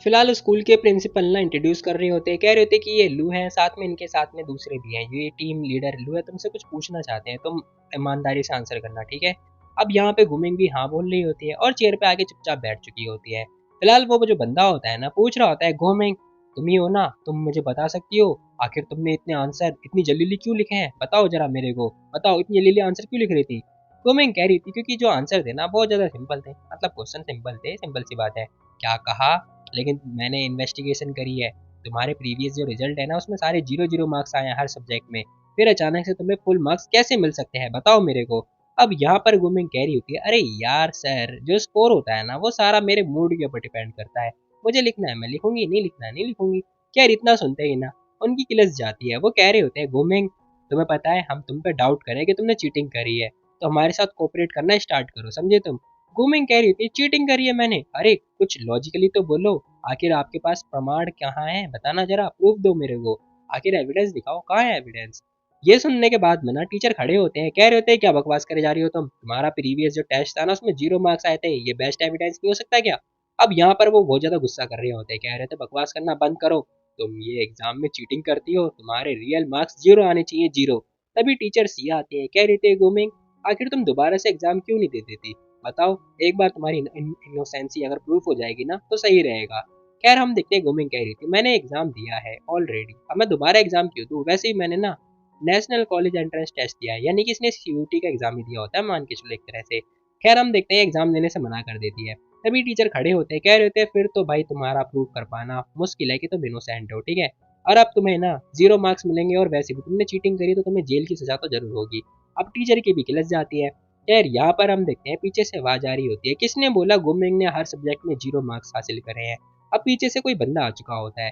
फिलहाल स्कूल के प्रिंसिपल ना इंट्रोड्यूस कर रहे होते हैं, कह रहे होते हैं कि ये लू है, साथ में इनके साथ में दूसरे भी हैं, ये टीम लीडर लू है, तुमसे कुछ पूछना चाहते हैं, तुम ईमानदारी से आंसर करना, ठीक है। अब यहाँ पे गुमिंग भी हाँ बोल रही होती है और चेयर पे आके चुपचाप बैठ चुकी होती है। फिलहाल वो जो बंदा होता है ना पूछ रहा होता है गुमिंग तुम ही हो ना, तुम मुझे बता सकती हो आखिर तुमने इतने आंसर इतनी जल्दी जल्दी क्यों लिखे हैं, बताओ जरा मेरे को, बताओ इतनी जल्दी जल्दी आंसर क्यों लिख रही थी। गुमिंग कह रही थी क्योंकि जो आंसर थे ना बहुत ज्यादा सिंपल थे, मतलब क्वेश्चन सिंपल थे, सिंपल सी बात है। क्या कहा, लेकिन मैंने इन्वेस्टिगेशन करी है, तुम्हारे प्रीवियस जो रिजल्ट है ना उसमें सारे 0 0 मार्क्स आए हैं हर सब्जेक्ट में, फिर अचानक से तुम्हें फुल मार्क्स कैसे मिल सकते हैं, बताओ मेरे को। अब यहाँ पर गुमिंग कह रही होती है अरे यार सर जो स्कोर होता है ना वो सारा मेरे मूड के ऊपर डिपेंड करता है, मुझे लिखना है मैं लिखूंगी, नहीं लिखना है नहीं लिखूंगी। क्या इतना सुनते ही ना उनकी किलस जाती है, वो कह रहे होते हैं गुमिंग तुम्हें पता है हम तुम पे डाउट करें कि तुमने चीटिंग करी है, तो हमारे साथ कोऑपरेट करना स्टार्ट करो, समझे तुम। गुमिंग कह रही थी चीटिंग करी है मैंने, अरे कुछ लॉजिकली तो बोलो, आखिर आपके पास प्रमाण कहाँ है, बताना जरा, प्रूफ दो मेरे को, आखिर एविडेंस दिखाओ, कहाँ है एविडेंस। ये सुनने के बाद में ना टीचर खड़े होते हैं, कह रहे होते हैं क्या बकवास करे जा रही हो तुम, तुम्हारा प्रीवियस जो टेस्ट था ना उसमें 0 मार्क्स आए थे, ये बेस्ट एविडेंस नहीं हो सकता क्या। अब यहाँ पर वो बहुत ज्यादा गुस्सा कर रहे होते हैं, कह रहे थे बकवास करना बंद करो, तुम ये एग्जाम में चीटिंग करती हो, तुम्हारे रियल मार्क्स 0 आने चाहिए, 0। तभी टीचर सी आती है, कह रही थी गुमिंग आखिर तुम दोबारा से एग्जाम क्यों नहीं दे देती, बताओ, एक बार तुम्हारी इनोसेंसी अगर प्रूफ हो जाएगी ना तो सही रहेगा। खैर हम देखते हैं गुमिंग कह रही थी मैंने एग्जाम दिया है ऑलरेडी, अब मैं दोबारा एग्जाम क्यों दूं, वैसे ही मैंने ना नेशनल कॉलेज एंट्रेंस टेस्ट दिया है, यानी कि इसने सीयूटी का एग्जाम ही दिया होता है मान के चलो एक तरह से। खैर हम देखते हैं एग्जाम देने से मना कर देती है। तभी टीचर खड़े होते हैं, कह रहे होते हैं फिर तो भाई तुम्हारा प्रूफ कर पाना मुश्किल है कि तुम इनोसेंट हो, ठीक है, और अब तुम्हें ना 0 मार्क्स मिलेंगे, और वैसे भी तुमने चीटिंग करी तो तुम्हें जेल की सजा तो जरूर होगी। अब टीचर की भी गिलस जाती है। खैर यहाँ पर हम देखते हैं पीछे से आवाज आ रही होती है, किसने बोला गुमिंग ने हर सब्जेक्ट में 0 मार्क्स हासिल करे हैं। अब पीछे से कोई बंदा आ चुका होता है,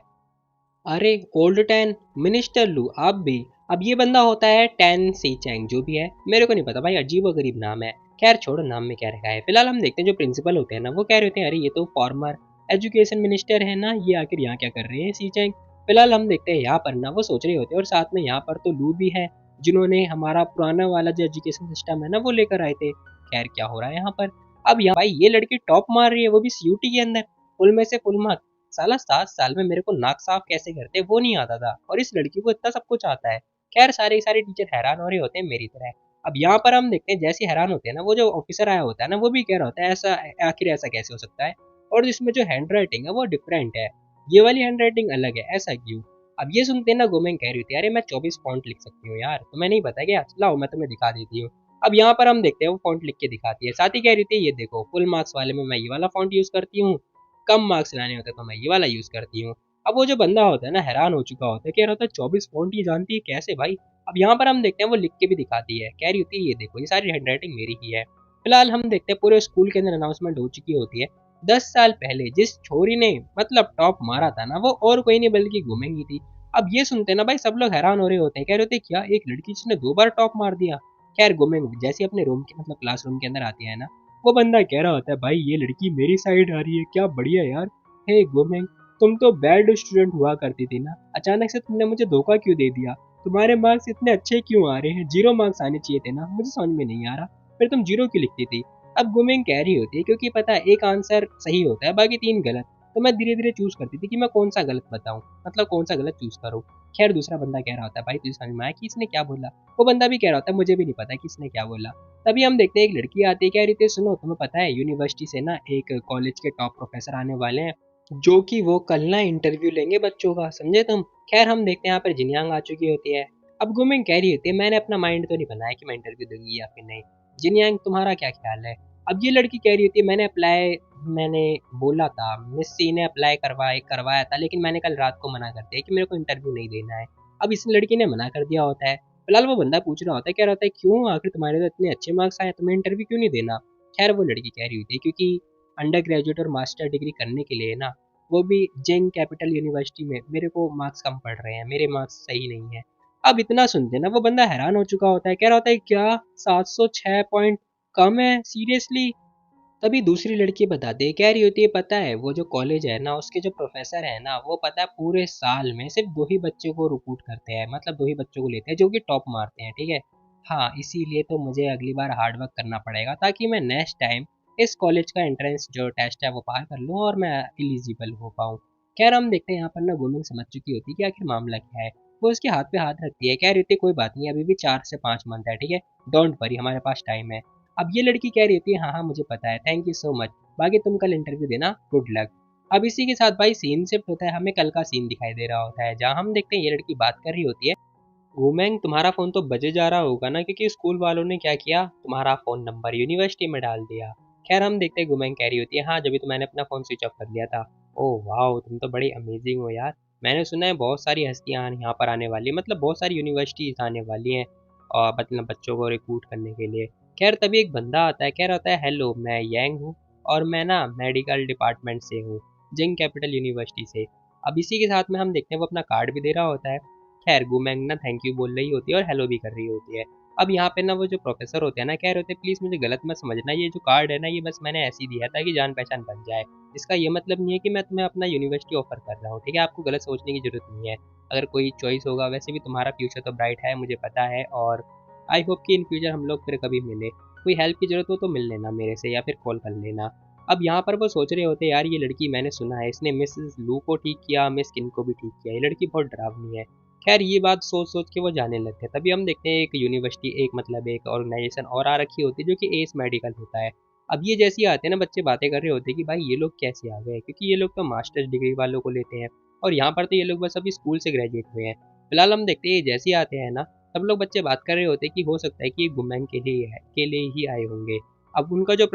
अरे ओल्ड टैन मिनिस्टर लू आप भी। अब ये बंदा होता है टैन सी चैंग, जो भी है मेरे को नहीं पता भाई, अजीब व गरीब नाम है। खैर छोड़ो नाम में क्या रखा है। फिलहाल हम देखते हैं जो प्रिंसिपल होते हैं ना वो कह रहे होते हैं अरे ये तो फॉर्मर एजुकेशन मिनिस्टर है ना, ये आखिर यहाँ क्या कर रहे हैं सी चैंग। फिलहाल हम देखते हैं यहाँ पर ना वो सोच रहे होते हैं, और साथ में यहाँ पर तो लू भी है जिन्होंने हमारा पुराना वाला जो एजुकेशन सिस्टम है ना वो लेकर आए थे। खैर क्या हो रहा है यहाँ पर, अब यहाँ भाई ये लड़की टॉप मार रही है वो भी सीयूटी के अंदर, फुल में से फुल मार्क्स। साला 7 साल में मेरे को नाक साफ कैसे करते वो नहीं आता था, और इस लड़की को इतना सब कुछ आता है। खैर सारे सारे टीचर हैरान हो रहे होते हैं मेरी तरह। अब यहाँ पर हम देखते हैं जैसे हैरान होते हैं ना वो जो ऑफिसर आया होता है ना वो भी कह रहा होता है ऐसा आखिर ऐसा कैसे हो सकता है, और इसमें जो हैंड राइटिंग है वो डिफरेंट है, ये वाली हैंड राइटिंग अलग है, ऐसा क्यों। अब ये सुनते हैं ना गोमेंग कह रही थी अरे मैं 24 फॉन्ट लिख सकती हूँ यार, तुम्हें नहीं पता क्या, लाओ मैं तुम्हें दिखा देती हूँ। अब यहाँ पर हम देखते हैं वो फॉन्ट लिख के दिखाती है, साथ ही कह रही थी ये देखो फुल मार्क्स वाले में मैं ये वाला फॉन्ट यूज करती हूँ, कम मार्क्स लाने होते तो मैं ये वाला यूज़ करती हूँ। अब वो जो बंदा होता है ना हैरान हो चुका होता है, कह रहा होता है 24 फ़ॉन्ट ये जानती है कैसे भाई? अब यहाँ पर हम देखते हैं वो लिख के भी दिखाती है, कह रही होती है ये देखो ये सारी हैंडराइटिंग मेरी ही है। फिलहाल हम देखते हैं पूरे स्कूल के अंदर अनाउंसमेंट हो चुकी होती है। 10 साल पहले जिस छोरी ने मतलब टॉप मारा था ना वो और कोई नहीं बल्कि घूमेंगी थी। अब ये सुनते ना भाई सब लोग हैरान हो रहे होते हैं, कह रहे होते हैं क्या एक लड़की जिसने 2 बार टॉप मार दिया? खैर घूमेंगी जैसे ही अपने रूम के मतलब क्लासरूम के अंदर आती है ना, वो बंदा कह रहा होता है भाई ये लड़की मेरी साइड आ रही है, क्या बढ़िया यार। हे घूमेंग, तुम तो बैड स्टूडेंट हुआ करती थी ना, अचानक से तुमने मुझे धोखा क्यों दे दिया? तुम्हारे मार्क्स इतने अच्छे क्यों आ रहे हैं? 0 मार्क्स आने चाहिए थे ना, मुझे समझ में नहीं आ रहा। फिर तुम 0 क्यों लिखती थी? अब गुमिंग कह रही होती है क्योंकि पता है एक आंसर सही होता है बाकी 3 गलत। तो मैं धीरे-धीरे चूज़ करती थी कि मैं कौन-सा गलत बताऊँ, मतलब कौन-सा गलत चूज़ करूँ। खैर दूसरा बंदा कह रहा होता है भाई तुझे समझ में आया कि इसने क्या बोला? वो बंदा भी कह रहा होता है मुझे भी नहीं पता कि इसने क्या बोला। तभी हम देखते हैं एक लड़की आती है, कह रही थी सुनो तुम्हें पता है यूनिवर्सिटी से ना एक कॉलेज के टॉप प्रोफेसर आने वाले हैं, जो कि वो कल ना इंटरव्यू लेंगे बच्चों का, समझे तुम? खैर हम देखते हैं यहाँ पर जिनयांग आ चुकी होती है। अब गुमिंग कह रही होती है मैंने अपना माइंड तो नहीं बनाया कि मैं इंटरव्यू दूँगी या फिर नहीं। जिनयांग तुम्हारा क्या ख़्याल है? अब ये लड़की कह रही होती है मैंने बोला था, मिस सी ने अप्लाई करवाया था लेकिन मैंने कल रात को मना कर दिया कि मेरे को इंटरव्यू नहीं देना है। अब इस लड़की ने मना कर दिया होता है। फिलहाल वो बंदा पूछ रहा होता है, कह रहा होता है क्यों आखिर तुम्हारे तो इतने अच्छे मार्क्स आए, तुम्हें इंटरव्यू क्यों नहीं देना? खैर वो लड़की कह रही होती है क्योंकि अंडर ग्रेजुएट और मास्टर डिग्री करने के लिए ना वो भी जिंग कैपिटल यूनिवर्सिटी में मेरे को मार्क्स कम पड़ रहे हैं, मेरे मार्क्स सही नहीं है। अब इतना सुनते ना वो बंदा हैरान हो चुका होता है, कह रहा होता है क्या 706 पॉइंट कम है सीरियसली? तभी दूसरी लड़की बताती है, कह रही होती है पता है वो जो कॉलेज है ना उसके जो प्रोफेसर है ना वो पता है पूरे साल में सिर्फ 2 ही बच्चों को रिक्रूट करते हैं, मतलब 2 ही बच्चों को लेते हैं जो कि टॉप मारते हैं, ठीक है? हाँ, इसीलिए तो मुझे अगली बार हार्ड वर्क करना पड़ेगा ताकि मैं नेक्स्ट टाइम इस कॉलेज का एंट्रेंस जो टेस्ट है वो पार कर लूँ और मैं एलिजिबल हो पाऊँ। खैर हम देखते हैं यहाँ पर ना वुमेन समझ चुकी होती है कि आखिर मामला क्या है। वो उसके हाथ पे हाथ रखती है, कह रही होती है कोई बात नहीं अभी भी 4 से 5 मंथ है, ठीक है? डोंट वरी हमारे पास टाइम है। अब ये लड़की कह रही होती है हाँ हाँ मुझे पता है, थैंक यू सो मच, बाकी तुम कल इंटरव्यू देना, गुड लक। अब इसी के साथ भाई सीन शिफ्ट होता है, हमें कल का सीन दिखाई दे रहा होता है जहाँ हम देखते हैं ये लड़की बात कर रही होती है। वुमेंग तुम्हारा फ़ोन तो बजे जा रहा होगा ना क्योंकि स्कूल वालों ने क्या किया तुम्हारा फ़ोन नंबर यूनिवर्सिटी में डाल दिया। खैर हम देखते हैं वुमेंग कह रही होती है हाँ जब तो मैंने अपना फ़ोन स्विच ऑफ कर दिया था। ओह वाओ तुम तो बड़ी अमेजिंग हो यार। मैंने सुना है बहुत सारी हस्तियाँ यहाँ पर आने वाली है, मतलब बहुत सारी यूनिवर्सिटीज़ आने वाली हैं और मतलब बच्चों को रिक्रूट करने के लिए। खैर तभी एक बंदा आता है, कह रहा होता है हेलो मैं यंग हूँ और मैं ना मेडिकल डिपार्टमेंट से हूँ, जिंग कैपिटल यूनिवर्सिटी से। अब इसी के साथ में हम देखते हैं वो अपना कार्ड भी दे रहा होता है। खैर गुमैंग ना थैंक यू बोल रही होती है और हेलो भी कर रही होती है। अब यहाँ पे ना वो जो प्रोफेसर होते हैं ना कह रहे होते हैं प्लीज़ मुझे गलत मत समझना, ये जो कार्ड है ना ये बस मैंने ऐसे ही दिया था कि जान पहचान बन जाए। इसका ये मतलब नहीं है कि मैं तुम्हें अपना यूनिवर्सिटी ऑफर कर रहा हूँ, ठीक है? आपको गलत सोचने की ज़रूरत नहीं है। अगर कोई चॉइस होगा, वैसे भी तुम्हारा फ्यूचर तो ब्राइट है मुझे पता है और आई होप कि इन फ्यूचर हम लोग फिर कभी मिले। कोई हेल्प की ज़रूरत हो तो मिल लेना मेरे से या फिर कॉल कर लेना। अब यहाँ पर वो सोच रहे होते यार ये लड़की मैंने सुना है इसने मिसेस लू को ठीक किया, मिस किन को भी ठीक किया, ये लड़की बहुत डरावनी है। खैर ये बात सोच-सोच के वो जाने लगते हैं। तभी हम देखते हैं एक यूनिवर्सिटी एक मतलब एक ऑर्गेनाइज़ेशन और आ रखी होती है जो कि एस मेडिकल होता है। अब ये जैसे ही आते हैं ना बच्चे बातें कर रहे होते हैं कि भाई ये लोग कैसे आ गए? क्योंकि ये लोग तो मास्टर्स डिग्री वालों को लेते हैं और यहाँ पर तो ये लोग बस अभी स्कूल से ग्रेजुएट हुए हैं। फिलहाल हम देखते हैं ये जैसे ही आते हैं ना, सब लोग बच्चे बात कर रहे होते हैं कि हो सकता है कि ये वुमेन के लिए ही आए होंगे। अब उनका जो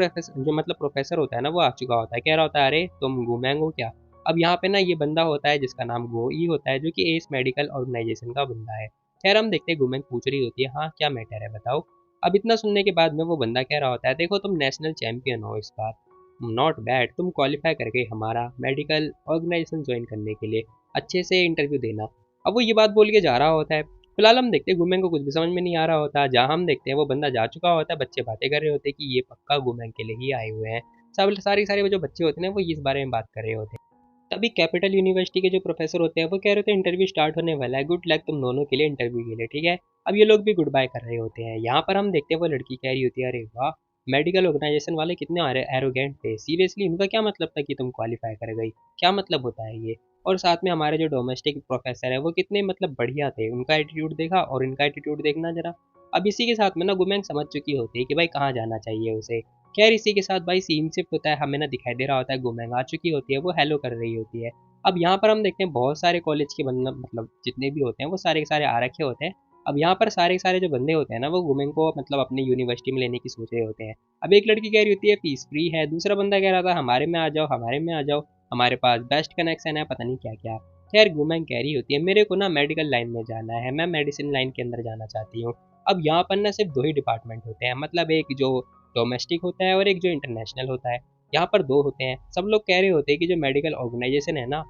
मतलब प्रोफ़ेसर होता है ना वो आ चुका होता है। कह रहा होता है अरे तुम वुमेन हो क्या? अब यहाँ पे ना ये बंदा होता है जिसका नाम गोई होता है जो कि एस मेडिकल ऑर्गेनाइजेशन का बंदा है। खैर हम देखते हैं वुमेन पूछ रही होती है हाँ क्या मैटर है बताओ। अब इतना सुनने के बाद में वो बंदा कह रहा होता है देखो तुम नेशनल चैंपियन हो इस बार, नॉट बैड, तुम क्वालिफाई कर गए हमारा मेडिकल ऑर्गेनाइजेशन ज्वाइन करने के लिए, अच्छे से इंटरव्यू देना। अब वो ये बात बोल के जा रहा होता है। फिलहाल हम देखते हैं वुमेन को कुछ भी समझ में नहीं आ रहा होता, जहाँ हम देखते हैं वो बंदा जा चुका होता है, बच्चे बातें कर रहे होते हैं कि ये पक्का वुमेन के लिए ही आए हुए हैं। सब सारी सारे वो जो बच्चे होते हैं ना वो इस बारे में बात कर रहे होते हैं। तभी कैपिटल यूनिवर्सिटी के जो प्रोफेसर होते हैं वो कह रहे होते हैं इंटरव्यू स्टार्ट होने वाला है, गुड लक तुम दोनों के लिए इंटरव्यू के लिए, ठीक है? अब ये लोग भी गुड बाय कर रहे होते हैं। यहाँ पर हम देखते हैं वो लड़की कह रही होती है अरे वाह, मेडिकल ऑर्गेनाइजेशन वाले कितने एरोगेंट थे, सीरियसली इनका क्या मतलब था कि तुम क्वालिफाई कर गई, क्या मतलब होता है ये? और साथ में हमारे जो डोमेस्टिक प्रोफेसर है वो कितने मतलब बढ़िया थे, उनका एटीट्यूड देखा और इनका एटीट्यूड देखना जरा। अब इसी के साथ में ना गुमैंग समझ चुकी होती है कि भाई कहाँ जाना चाहिए उसे। खैर इसी के साथ भाई सीन शिफ्ट होता है, हमें ना दिखाई दे रहा होता है गुमैंग आ चुकी होती है, वो हेलो कर रही होती है। अब यहाँ पर हम देखते हैं बहुत सारे कॉलेज के बंदा मतलब जितने भी होते हैं वो सारे के सारे आ रखे होते हैं। अब यहाँ पर सारे के सारे जो बंदे होते हैं ना वो वुमेन को मतलब अपनी यूनिवर्सिटी में लेने की सोच रहे होते हैं। अब एक लड़की कह रही होती है फीस फ्री है, दूसरा बंदा कह रहा था हमारे में आ जाओ हमारे में आ जाओ। हमारे पास बेस्ट कनेक्शन है, पता नहीं क्या क्या। खैर गुमेंग कह रही होती है मेरे को ना मेडिकल लाइन में जाना है, मैं मेडिसिन लाइन के अंदर जाना चाहती हूँ। अब यहाँ पर ना सिर्फ दो ही डिपार्टमेंट होते हैं, मतलब एक जो डोमेस्टिक होता है और एक जो इंटरनेशनल होता है। यहाँ पर दो होते हैं। सब लोग कह रहे होते हैं कि जो मेडिकल ऑर्गेनाइजेशन है ना,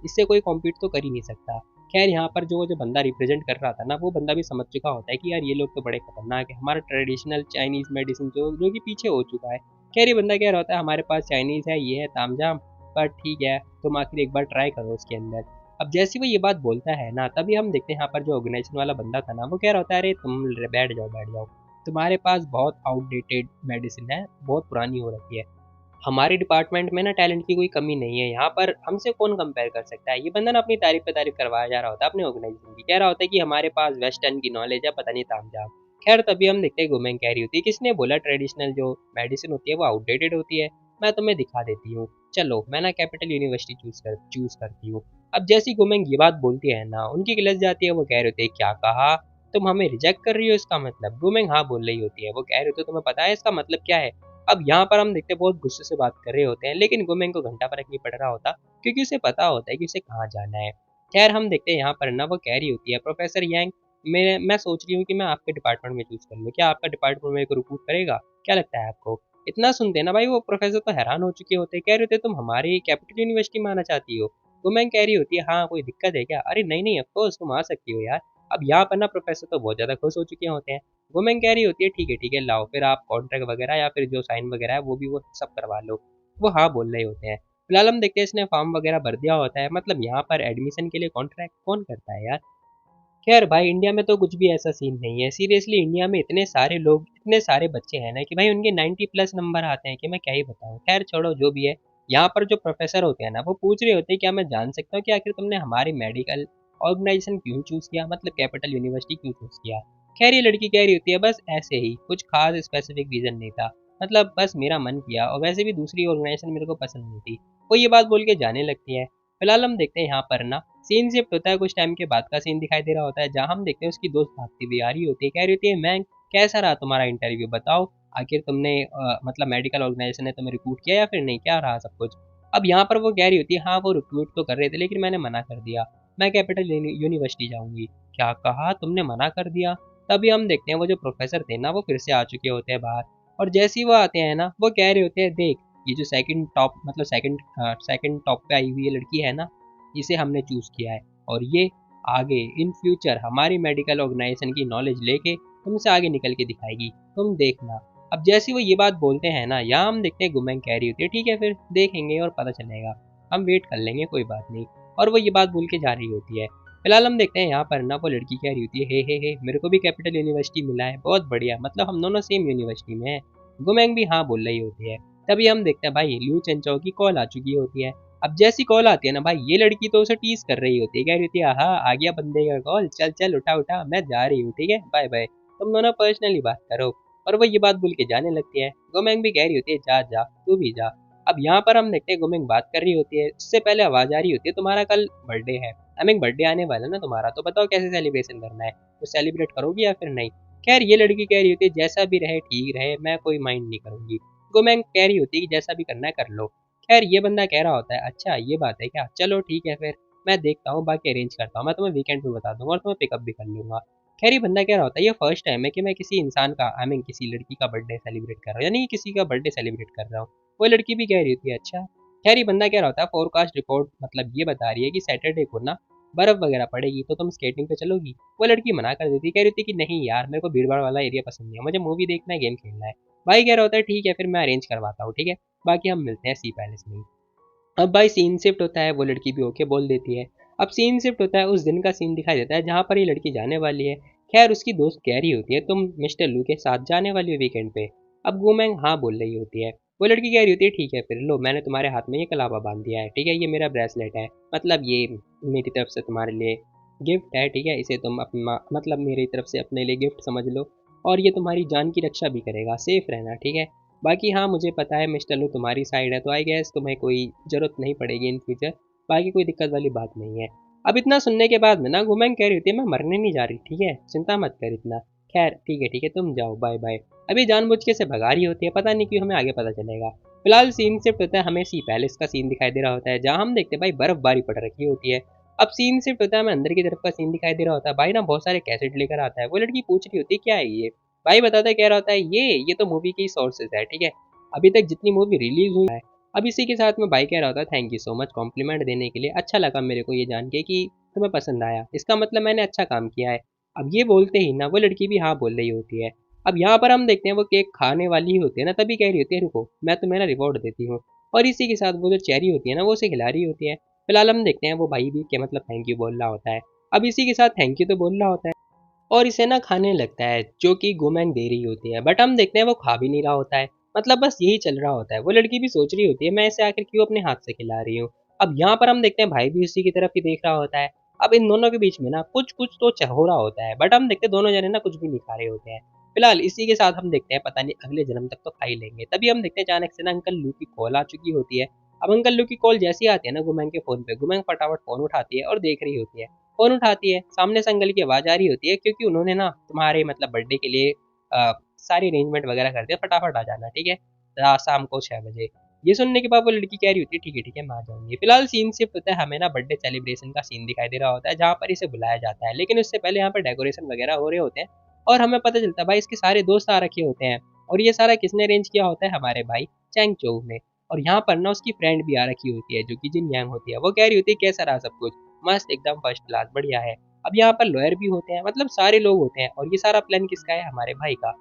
इससे कोई कॉम्पीट तो कर ही नहीं सकता। खैर यहाँ पर जो जो बंदा रिप्रेजेंट कर रहा था ना, वो बंदा भी समझ चुका होता है कि यार ये लोग तो बड़े खतरनाक है, हमारा ट्रेडिशनल चाइनीज मेडिसिन जो कि पीछे हो चुका है। खैर ये बंदा कह रहा होता है हमारे पास चाइनीज है, ये है तामझाम, पर ठीक है तुम आखिर एक बार ट्राई करो उसके अंदर। अब जैसे वो ये बात बोलता है ना, तभी हम देखते हैं यहाँ पर जो ऑर्गेनाइजेशन वाला बंदा था ना, वो कह रहा होता है अरे तुम बैठ जाओ बैठ जाओ, तुम्हारे पास बहुत आउटडेटेड मेडिसिन है, बहुत पुरानी हो रखी है। हमारे डिपार्टमेंट में ना टैलेंट की कोई कमी नहीं है, यहाँ पर हमसे कौन कंपेयर कर सकता है। ये बंदा ना अपनी तारीफ पे तारीफ करवाया जा रहा होता है अपने ऑर्गेनाइजेशन की, कह रहा होता है कि हमारे पास वेस्टर्न की नॉलेज है, पता नहीं तामझाम। खैर तभी हम देखते हैं गुमेंग कह रही होती है किसने बोला ट्रेडिशनल जो मेडिसिन होती है वो आउटडेटेड होती है, मैं तुम्हें दिखा देती हूँ। चलो मैं ना कैपिटल यूनिवर्सिटी चूज करती हूँ। अब जैसी गुमेंग ये बात बोलती है ना, उनकी गिलस जाती है। वो कह रहे होते हैं क्या कहा, तुम हमें रिजेक्ट कर रही हो इसका मतलब। गुमेंग हाँ बोल रही होती है। वो कह रहे होते तुम्हें पता है इसका मतलब क्या है। अब यहाँ पर हम देखते हैं बहुत गुस्से से बात कर रहे होते हैं, लेकिन गुमेंग को घंटा फर्क नहीं पड़ रहा होता, क्योंकि उसे पता होता है कि उसे कहाँ जाना है। खैर हम देखते हैं यहाँ पर ना वो कह रही होती है प्रोफेसर यांग, मैं सोच रही हूँ कि मैं आपके डिपार्टमेंट में चूज कर लूँ, क्या आपका डिपार्टमेंट मेरे को रिक्रूट करेगा, क्या लगता है आपको। इतना सुनते ना भाई वो प्रोफेसर तो हैरान हो चुके होते हैं, कह रहे होते तुम हमारी कैपिटल यूनिवर्सिटी में आना चाहती हो। गुमेंग कह रही होती है हाँ कोई दिक्कत है क्या, अरे नहीं नहीं ऑफकोर्स तुम आ सकती हो यार। अब यहाँ पर ना प्रोफेसर तो बहुत ज़्यादा खुश हो चुके होते हैं। वुमेन कह रही होती है ठीक है लाओ फिर आप कॉन्ट्रैक्ट वगैरह या फिर जो साइन वगैरह है वो भी वो सब करवा लो। वो हाँ बोल रहे होते हैं। फिलहाल हम देखते हैं इसने फॉर्म वगैरह भर दिया होता है, मतलब यहाँ पर एडमिशन के लिए कॉन्ट्रैक्ट कौन करता है यार। खैर भाई इंडिया में तो कुछ भी ऐसा सीन नहीं है, सीरियसली इंडिया में इतने सारे लोग इतने सारे बच्चे हैं ना कि भाई उनके 90+ नंबर आते हैं कि मैं क्या ही बताऊँ। खैर छोड़ो जो भी है। यहाँ पर जो प्रोफेसर होते हैं ना वो पूछ रहे होते हैं क्या मैं जान सकता हूँ कि आखिर तुमने हमारी मेडिकल ऑर्गेनाइजेशन क्यों चूज किया, मतलब कैपिटल यूनिवर्सिटी क्यों चूज किया। खैर ये लड़की कह रही होती है बस ऐसे ही, कुछ खास स्पेसिफिक रीजन नहीं था, मतलब बस मेरा मन किया और वैसे भी दूसरी ऑर्गेनाइजेशन मेरे को पसंद नहीं थी। वो ये बात बोल के जाने लगती है। फिलहाल हम देखते हैं यहाँ पर ना सीन शिफ्ट होता है, कुछ टाइम के बाद का सीन दिखाई दे रहा होता है, जहाँ हम देखते हैं उसकी दोस्त भागती हुई आ रही होती है, कह रही होती है मैम कैसा रहा तुम्हारा इंटरव्यू, बताओ आखिर तुमने मतलब मेडिकल ऑर्गेनाइजेशन ने तुम्हें रिक्रूट किया या फिर नहीं, क्या रहा सब कुछ। अब यहाँ पर वो कह रही होती है हाँ वो रिक्रूट तो कर रहे थे लेकिन मैंने मना कर दिया, मैं कैपिटल यूनिवर्सिटी जाऊंगी। क्या कहा तुमने, मना कर दिया। तभी हम देखते हैं वो जो प्रोफेसर थे ना वो फिर से आ चुके होते हैं बाहर, और जैसे ही वो आते हैं ना वो कह रहे होते हैं देख ये जो सेकंड टॉप मतलब सेकंड टॉप पे आई हुई ये लड़की है ना, इसे हमने चूज किया है, और ये आगे इन फ्यूचर हमारी मेडिकल ऑर्गेनाइजेशन की नॉलेज लेके तुमसे आगे निकल के दिखाएगी, तुम देखना। अब जैसे वो ये बात बोलते हैं ना, यहाँ हम देखते हैं गुमेंग कह रही होती है ठीक है फिर देखेंगे और पता चलेगा, हम वेट कर लेंगे कोई बात नहीं। और वो ये बात बोल के जा रही होती है। फिलहाल हम देखते हैं यहाँ पर ना वो लड़की कह रही होती है हे मेरे को भी कैपिटल यूनिवर्सिटी मिला है, बहुत बढ़िया, मतलब हम दोनों सेम यूनिवर्सिटी में हैं। गुमेंग भी हाँ बोल रही होती है। तभी हम देखते हैं भाई लिू चेंचो की कॉल आ चुकी होती है। अब जैसी कॉल आती है ना भाई, ये लड़की तो उसे टीज कर रही होती है, कह रही होती है हाँ आ गया बंदे का कॉल, चल चल उठा उठा मैं जा रही हूँ, ठीक है बाय बाय, तुम दोनों पर्सनली बात करो। और वो ये बात बोल के जाने लगती है। गोमेंग भी कह रही होती है जा जा तू भी जा। अब यहाँ पर हम देखते हैं गोमेंग बात कर रही होती है, उससे पहले आवाज आ रही होती है तुम्हारा कल बर्थडे है, आई मीन बर्थडे आने वाला है ना तुम्हारा, तो बताओ कैसे सेलिब्रेशन करना है, तो सेलिब्रेट करोगी या फिर नहीं। खैर ये लड़की कह रही होती है जैसा भी रहे ठीक रहे, मैं कोई माइंड नहीं करूंगी। गोमेंग कह रही होती है कि जैसा भी करना है कर लो। खैर ये बंदा कह रहा होता है अच्छा ये बात है क्या, चलो ठीक है फिर मैं देखता हूँ बाकी अरेंज करता हूँ, मैं तुम्हें वीकेंड पे बता दूंगा और तुम्हें पिकअप भी कर लूंगा। खैर ये बंदा कह रहा होता है ये फर्स्ट टाइम है कि मैं किसी इंसान का आई मीन किसी लड़की का बर्थडे सेलिब्रेट कर रहा हूँ, यानी कि किसी का बर्थडे सेलिब्रेट कर रहा हूँ। वो लड़की भी कह रही होती है अच्छा। खैर ये बंदा कह रहा होता है फोरकास्ट रिपोर्ट मतलब ये बता रही है कि सैटरडे को ना बर्फ वगैरह पड़ेगी, तो तुम स्केटिंग पे चलोगी। वो लड़की मना कर देती, कह रही थी कि नहीं यार मेरे को भीड़ भाड़ वाला एरिया पसंद नहीं है, मुझे मूवी देखना है गेम खेलना है। भाई कह रहा होता है ठीक है फिर मैं अरेंज करवाता हूँ, ठीक है बाकी हम मिलते हैं सी पैलेस में ही। अब भाई सीन शिफ्ट होता है, वो लड़की भी ओके बोल देती है। अब सीन शिफ्ट होता है, उस दिन का सीन दिखाई देता है जहाँ पर ये लड़की जाने वाली है। खैर उसकी दोस्त कह रही होती है तुम मिस्टर लू के साथ जाने वाली हो वीकेंड पे। अब गुमेंग हाँ बोल रही होती है। वो लड़की कह रही होती है ठीक है फिर लो मैंने तुम्हारे हाथ में ये कलावा बांध दिया है, ठीक है ये मेरा ब्रेसलेट है, मतलब ये मेरी तरफ से तुम्हारे लिए गिफ्ट है, ठीक है इसे तुम अपना मतलब मेरी तरफ से अपने लिए गिफ्ट समझ लो, और ये तुम्हारी जान की रक्षा भी करेगा, सेफ रहना ठीक है। बाकी हाँ मुझे पता है मिस्टर लू तुम्हारी साइड है, तो आई गेस तुम्हें कोई ज़रूरत नहीं पड़ेगी इन फ्यूचर, बाकी कोई दिक्कत वाली बात नहीं है। अब इतना सुनने के बाद में ना गुमेंग कह रही होती है मैं मरने नहीं जा रही, ठीक है चिंता मत कर इतना। खैर ठीक है तुम जाओ बाय बाय। अभी जानबूझ के से भगा रही होती है, पता नहीं क्यों हमें आगे पता चलेगा। फिलहाल सीन शिफ्ट होता है, हमें सी पैलेस का सीन दिखाई दे रहा होता है, जहाँ हम देखते हैं भाई बर्फबारी पड़ रखी होती है। अब सीन शिफ्ट होता है, हमें अंदर की तरफ का सीन दिखाई दे रहा होता है, भाई ना बहुत सारे कैसेट लेकर आता है, वो लड़की पूछ रही होती है क्या है ये, भाई बताता है कह रहा होता है ये तो मूवी की सोर्सेज है, ठीक है, अभी तक जितनी मूवी रिलीज हुई है। अब इसी के साथ में भाई कह रहा होता है thank you so much compliment देने के लिए, अच्छा लगा मेरे को ये जान के कि तुम्हें पसंद आया, इसका मतलब मैंने अच्छा काम किया है। अब ये बोलते ही ना वो लड़की भी हाँ बोल रही होती है। अब यहाँ पर हम देखते हैं वो केक खाने वाली ही होती है ना, तभी कह रही होती है रुको मैं तुम्हें ना रिवॉर्ड देती हूँ, और इसी के साथ वो जो चेरी होती है ना वो उसे खिला रही होती है। फिलहाल हम देखते हैं वो भाई भी क्या मतलब थैंक यू बोल रहा होता है। अब इसी के साथ थैंक यू तो बोल रहा होता है और इसे ना खाने लगता है जो कि गुमैंग दे रही होती है, बट हम देखते हैं वो खा भी नहीं रहा होता है, मतलब बस यही चल रहा होता है। वो लड़की भी सोच रही होती है मैं इसे आखिर क्यों अपने हाथ से खिला रही हूँ। अब यहाँ पर हम देखते हैं भाई भी उसी की तरफ ही देख रहा होता है। अब इन दोनों के बीच में ना कुछ कुछ तो हो रहा होता है, बट हम देखते हैं दोनों जने ना कुछ भी नहीं खा रहे होते हैं। फिलहाल इसी के साथ हम देखते हैं पता नहीं अगले जन्म तक तो खा ही लेंगे, तभी हम देखते हैं अचानक से ना अंकल लू की कॉल आ चुकी होती है। अब अंकल लू की कॉल जैसी आती है ना गुमैंग के फोन पे, गुमैंग फटाफट फोन उठाती है और देख रही होती है। फ़ोन उठाती है, सामने से अंकल की आवाज़ आ रही होती है क्योंकि उन्होंने ना तुम्हारे मतलब बर्थडे के लिए सारी अरेंजमेंट वगैरह कर दिया, फटाफट आ जाना, ठीक है? शाम को 6 बजे। ये सुनने के बाद वो लड़की कह रही होती है ठीक है मैं आ जाऊँगी। फिलहाल सीन शिफ्ट होता है, हमें ना बर्थडे सेलिब्रेशन का सीन दिखाई दे रहा होता है जहाँ पर इसे बुलाया जाता है, लेकिन उससे पहले यहाँ पर डेकोरेशन वगैरह हो रहे होते हैं और हमें पता चलता है भाई इसके सारे दोस्त आ रखे होते हैं और ये सारा किसने अरेंज किया होता है, हमारे भाई चैंग चोऊ ने। और यहाँ पर ना उसकी फ्रेंड भी आ रखी होती है जो कि जिन यांग होती है, वो कह रही होती है कैसा रहा सब कुछ? मस्त एकदम फर्स्ट क्लास बढ़िया है। अब यहाँ पर लॉयर भी होते हैं, मतलब सारे लोग होते हैं और ये सारा प्लान किसका है, हमारे भाई का।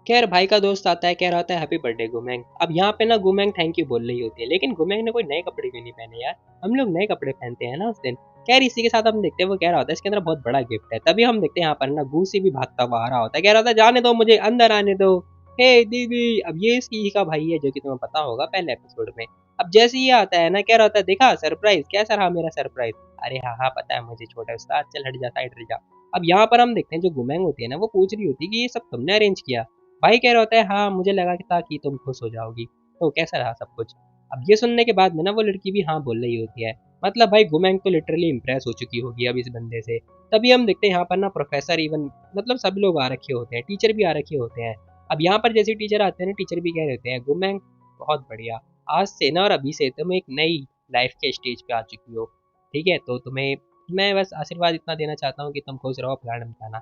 खैर भाई का दोस्त आता है, कह रहा होता है हैप्पी बर्थडे गुमेंग। अब यहाँ पे ना गुमेंग थैंक यू बोल रही होती है, लेकिन गुमेंग ने कोई नए कपड़े भी नहीं पहने यार, हम लोग नए कपड़े पहनते हैं ना उस दिन। खैर इसी के साथ हम देखते हैं वो कह रहा होता है इसके अंदर बहुत बड़ा गिफ्ट है, तभी हम देखते हैं यहाँ पर ना गूसी भी भागता हुआ आ रहा होता है, कह रहा होता है जाने दो मुझे, अंदर आने दो। हे दीदी, अब ये इसकी ही का भाई है जो कि तुम्हें पता होगा पहले एपिसोड में। अब जैसे ही आता है ना कह रहा होता है देखा सरप्राइज कैसा रहा मेरा सरप्राइज। अरे हाँ हाँ पता है मुझे छोटा उस्ताद, चल हट जा साइड हट जा। अब यहाँ पर हम देखते हैं जो गुमेंग होती है ना वो पूछ रही होती है कि ये सब तुमने अरेंज किया। भाई कह रहा होता है हाँ मुझे लगा कि था कि तुम खुश हो जाओगी, तो कैसा रहा सब कुछ। अब ये सुनने के बाद में ना वो लड़की भी हाँ बोल रही होती है, मतलब भाई गुमैंग तो लिटरली इंप्रेस हो चुकी होगी अब इस बंदे से। तभी हम देखते हैं यहाँ पर ना प्रोफेसर इवन मतलब सब लोग आ रखे होते हैं, टीचर भी आ रखे होते हैं। अब यहाँ पर जैसे टीचर आते हैं ना टीचर भी कह रहे होते हैं गुमैंग बहुत बढ़िया, आज से ना और अभी से तुम एक नई लाइफ के स्टेज पे आ चुकी हो, ठीक है, तो तुम्हें मैं बस आशीर्वाद इतना देना चाहता हूँ कि तुम खुश रहो प्लान बताना।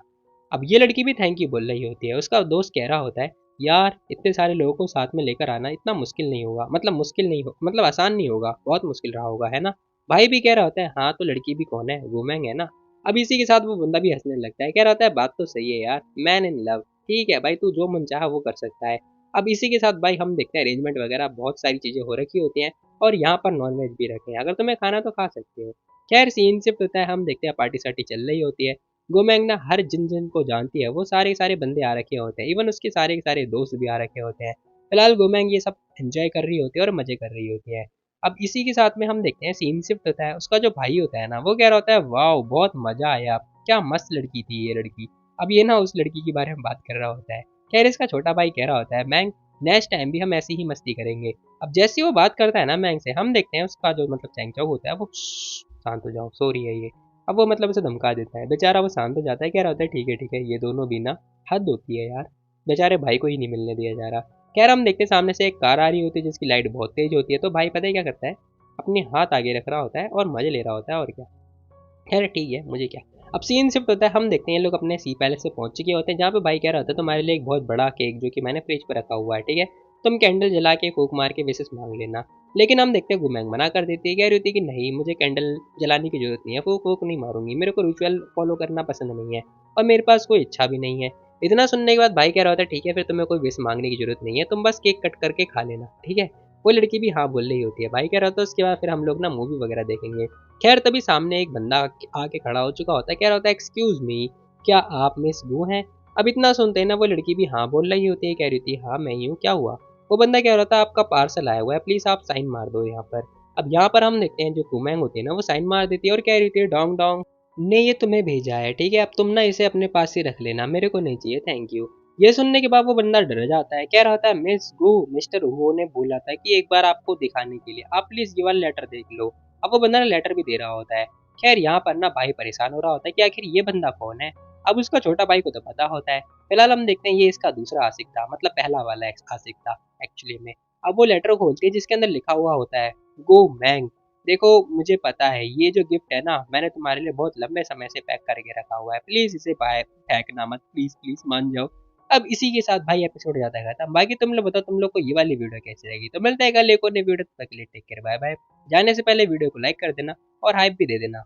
अब ये लड़की भी थैंक यू बोल रही होती है, उसका दोस्त कह रहा होता है यार इतने सारे लोगों को साथ में लेकर आना इतना मुश्किल नहीं होगा, मतलब मुश्किल नहीं हो मतलब आसान नहीं होगा, बहुत मुश्किल रहा होगा है ना। भाई भी कह रहा होता है हाँ तो लड़की भी कौन है, वुमेन है ना। अब इसी के साथ वो बंदा भी हंसने लगता है, कह रहा होता है बात तो सही है यार, मैन इन लव, ठीक है भाई तू जो मन चाहा वो कर सकता है। अब इसी के साथ भाई हम देखते हैं अरेंजमेंट वगैरह बहुत सारी चीजें हो रखी होती हैं और यहाँ पर नॉनवेज भी रखे हैं, अगर तुम्हें खाना तो खा सकते हो। खैर सीन शिफ्ट होता है, हम देखते हैं पार्टी सार्टी चल रही होती है। गोमैंग ना हर जिन को जानती है वो सारे सारे बंदे आ रखे होते हैं, इवन उसके सारे के सारे दोस्त भी आ रखे होते हैं। फिलहाल गोमैंग ये सब एंजॉय कर रही होती है और मजे कर रही होती है। अब इसी के साथ में हम देखते हैं सीन शिफ्ट होता है, उसका जो भाई होता है ना वो कह रहा होता है वाह बहुत मजा आया, क्या मस्त लड़की थी ये लड़की। अब ये ना उस लड़की के बारे में बात कर रहा होता है। खैर इसका छोटा भाई कह रहा होता है मैंग नेक्स्ट टाइम भी हम ऐसी ही मस्ती करेंगे। अब जैसे ही वो बात करता है ना मैंग से, हम देखते हैं उसका जो मतलब चैंगचौक होता है वो शांत हो जाओ सो रही है ये। अब वो मतलब उसे धमका देता है, बेचारा वो शांत हो जाता है, कह रहा होता है ठीक है ये दोनों भी ना हद होती है यार, बेचारे भाई को ही नहीं मिलने दिया जा रहा। खैर हम देखते हैं सामने से एक कार आ रही होती है जिसकी लाइट बहुत तेज होती है, तो भाई पता है क्या करता है, अपने हाथ आगे रख रहा होता है और मजे ले रहा होता है और क्या। खैर ठीक है मुझे क्या। अब सीन शिफ्ट होता है, हम देखते हैं ये लोग अपने सी पैलेस से पहुंच चुके होते हैं जहाँ पे भाई कह रहा होता है तुम्हारे लिए एक बहुत बड़ा केक जो कि मैंने फ्रिज पे रखा हुआ है, ठीक है, तुम कैंडल जला के फूक मार के विशेष मांग लेना। लेकिन हम देखते हैं गुमैंग मना कर देती है, कह रही होती है कि नहीं मुझे कैंडल जलाने की जरूरत नहीं है, फूक फूक नहीं मारूंगी, मेरे को रिचुअल फॉलो करना पसंद नहीं है और मेरे पास कोई इच्छा भी नहीं है। इतना सुनने के बाद भाई कह रहा होता है ठीक है फिर तुम्हें कोई विश मांगने की जरूरत नहीं है, तुम बस केक कट करके खा लेना, ठीक है। वो लड़की भी हाँ बोल रही होती है, भाई कह रहा होता है उसके बाद फिर हम लोग ना मूवी वगैरह देखेंगे। खैर तभी सामने एक बंदा आके खड़ा हो चुका होता है, कह रहा होता है एक्सक्यूज मी क्या आप मिस गू हैं। अब इतना सुनते ही ना वो लड़की भी हाँ बोल रही होती है, कह रही थी हाँ मैं ही हूँ क्या हुआ। वो बंदा कह रहा था आपका पार्सल आया हुआ है प्लीज आप साइन मार दो यहाँ पर। अब यहाँ पर हम देखते हैं जो कुमैंग होती है ना वो साइन मार देती है और कह रही थी डोंग डोंग ने ये तुम्हें भेजा है, ठीक है, अब तुम ना इसे अपने पास ही रख लेना, मेरे को नहीं चाहिए थैंक यू। ये सुनने के बाद वो बंदा डर जाता है, कह रहा था मिस गू मिस्टर हु ने बोला था कि एक बार आपको दिखाने के लिए आप प्लीज ये वाला लेटर देख लो। अब वो बंदा ना लेटर भी दे रहा होता है। खैर यहाँ पर ना भाई परेशान हो रहा होता है कि आखिर ये बंदा कौन है। अब उसका छोटा भाई को तो पता होता है। फिलहाल हम देखते हैं ये इसका दूसरा आशिक था, मतलब पहला वाला आशिक था एक्चुअली में। अब वो लेटर खोलती है जिसके अंदर लिखा हुआ होता है गो मैंग। देखो मुझे पता है ये जो गिफ्ट है ना मैंने तुम्हारे लिए बहुत लंबे समय से पैक करके रखा हुआ है, प्लीज इसे फेंकना मत, प्लीज प्लीज मान जाओ। अब इसी के साथ भाई एपिसोड जाता है खत्म। बाकी तुम लोग बताओ तुम लोग को ये वाली वीडियो कैसी लगी। तो मिलता है कल एक और नई वीडियो, तब तक के लिए टेक केयर, बाय बाय। जाने से पहले वीडियो को लाइक कर देना और हाइप भी दे देना।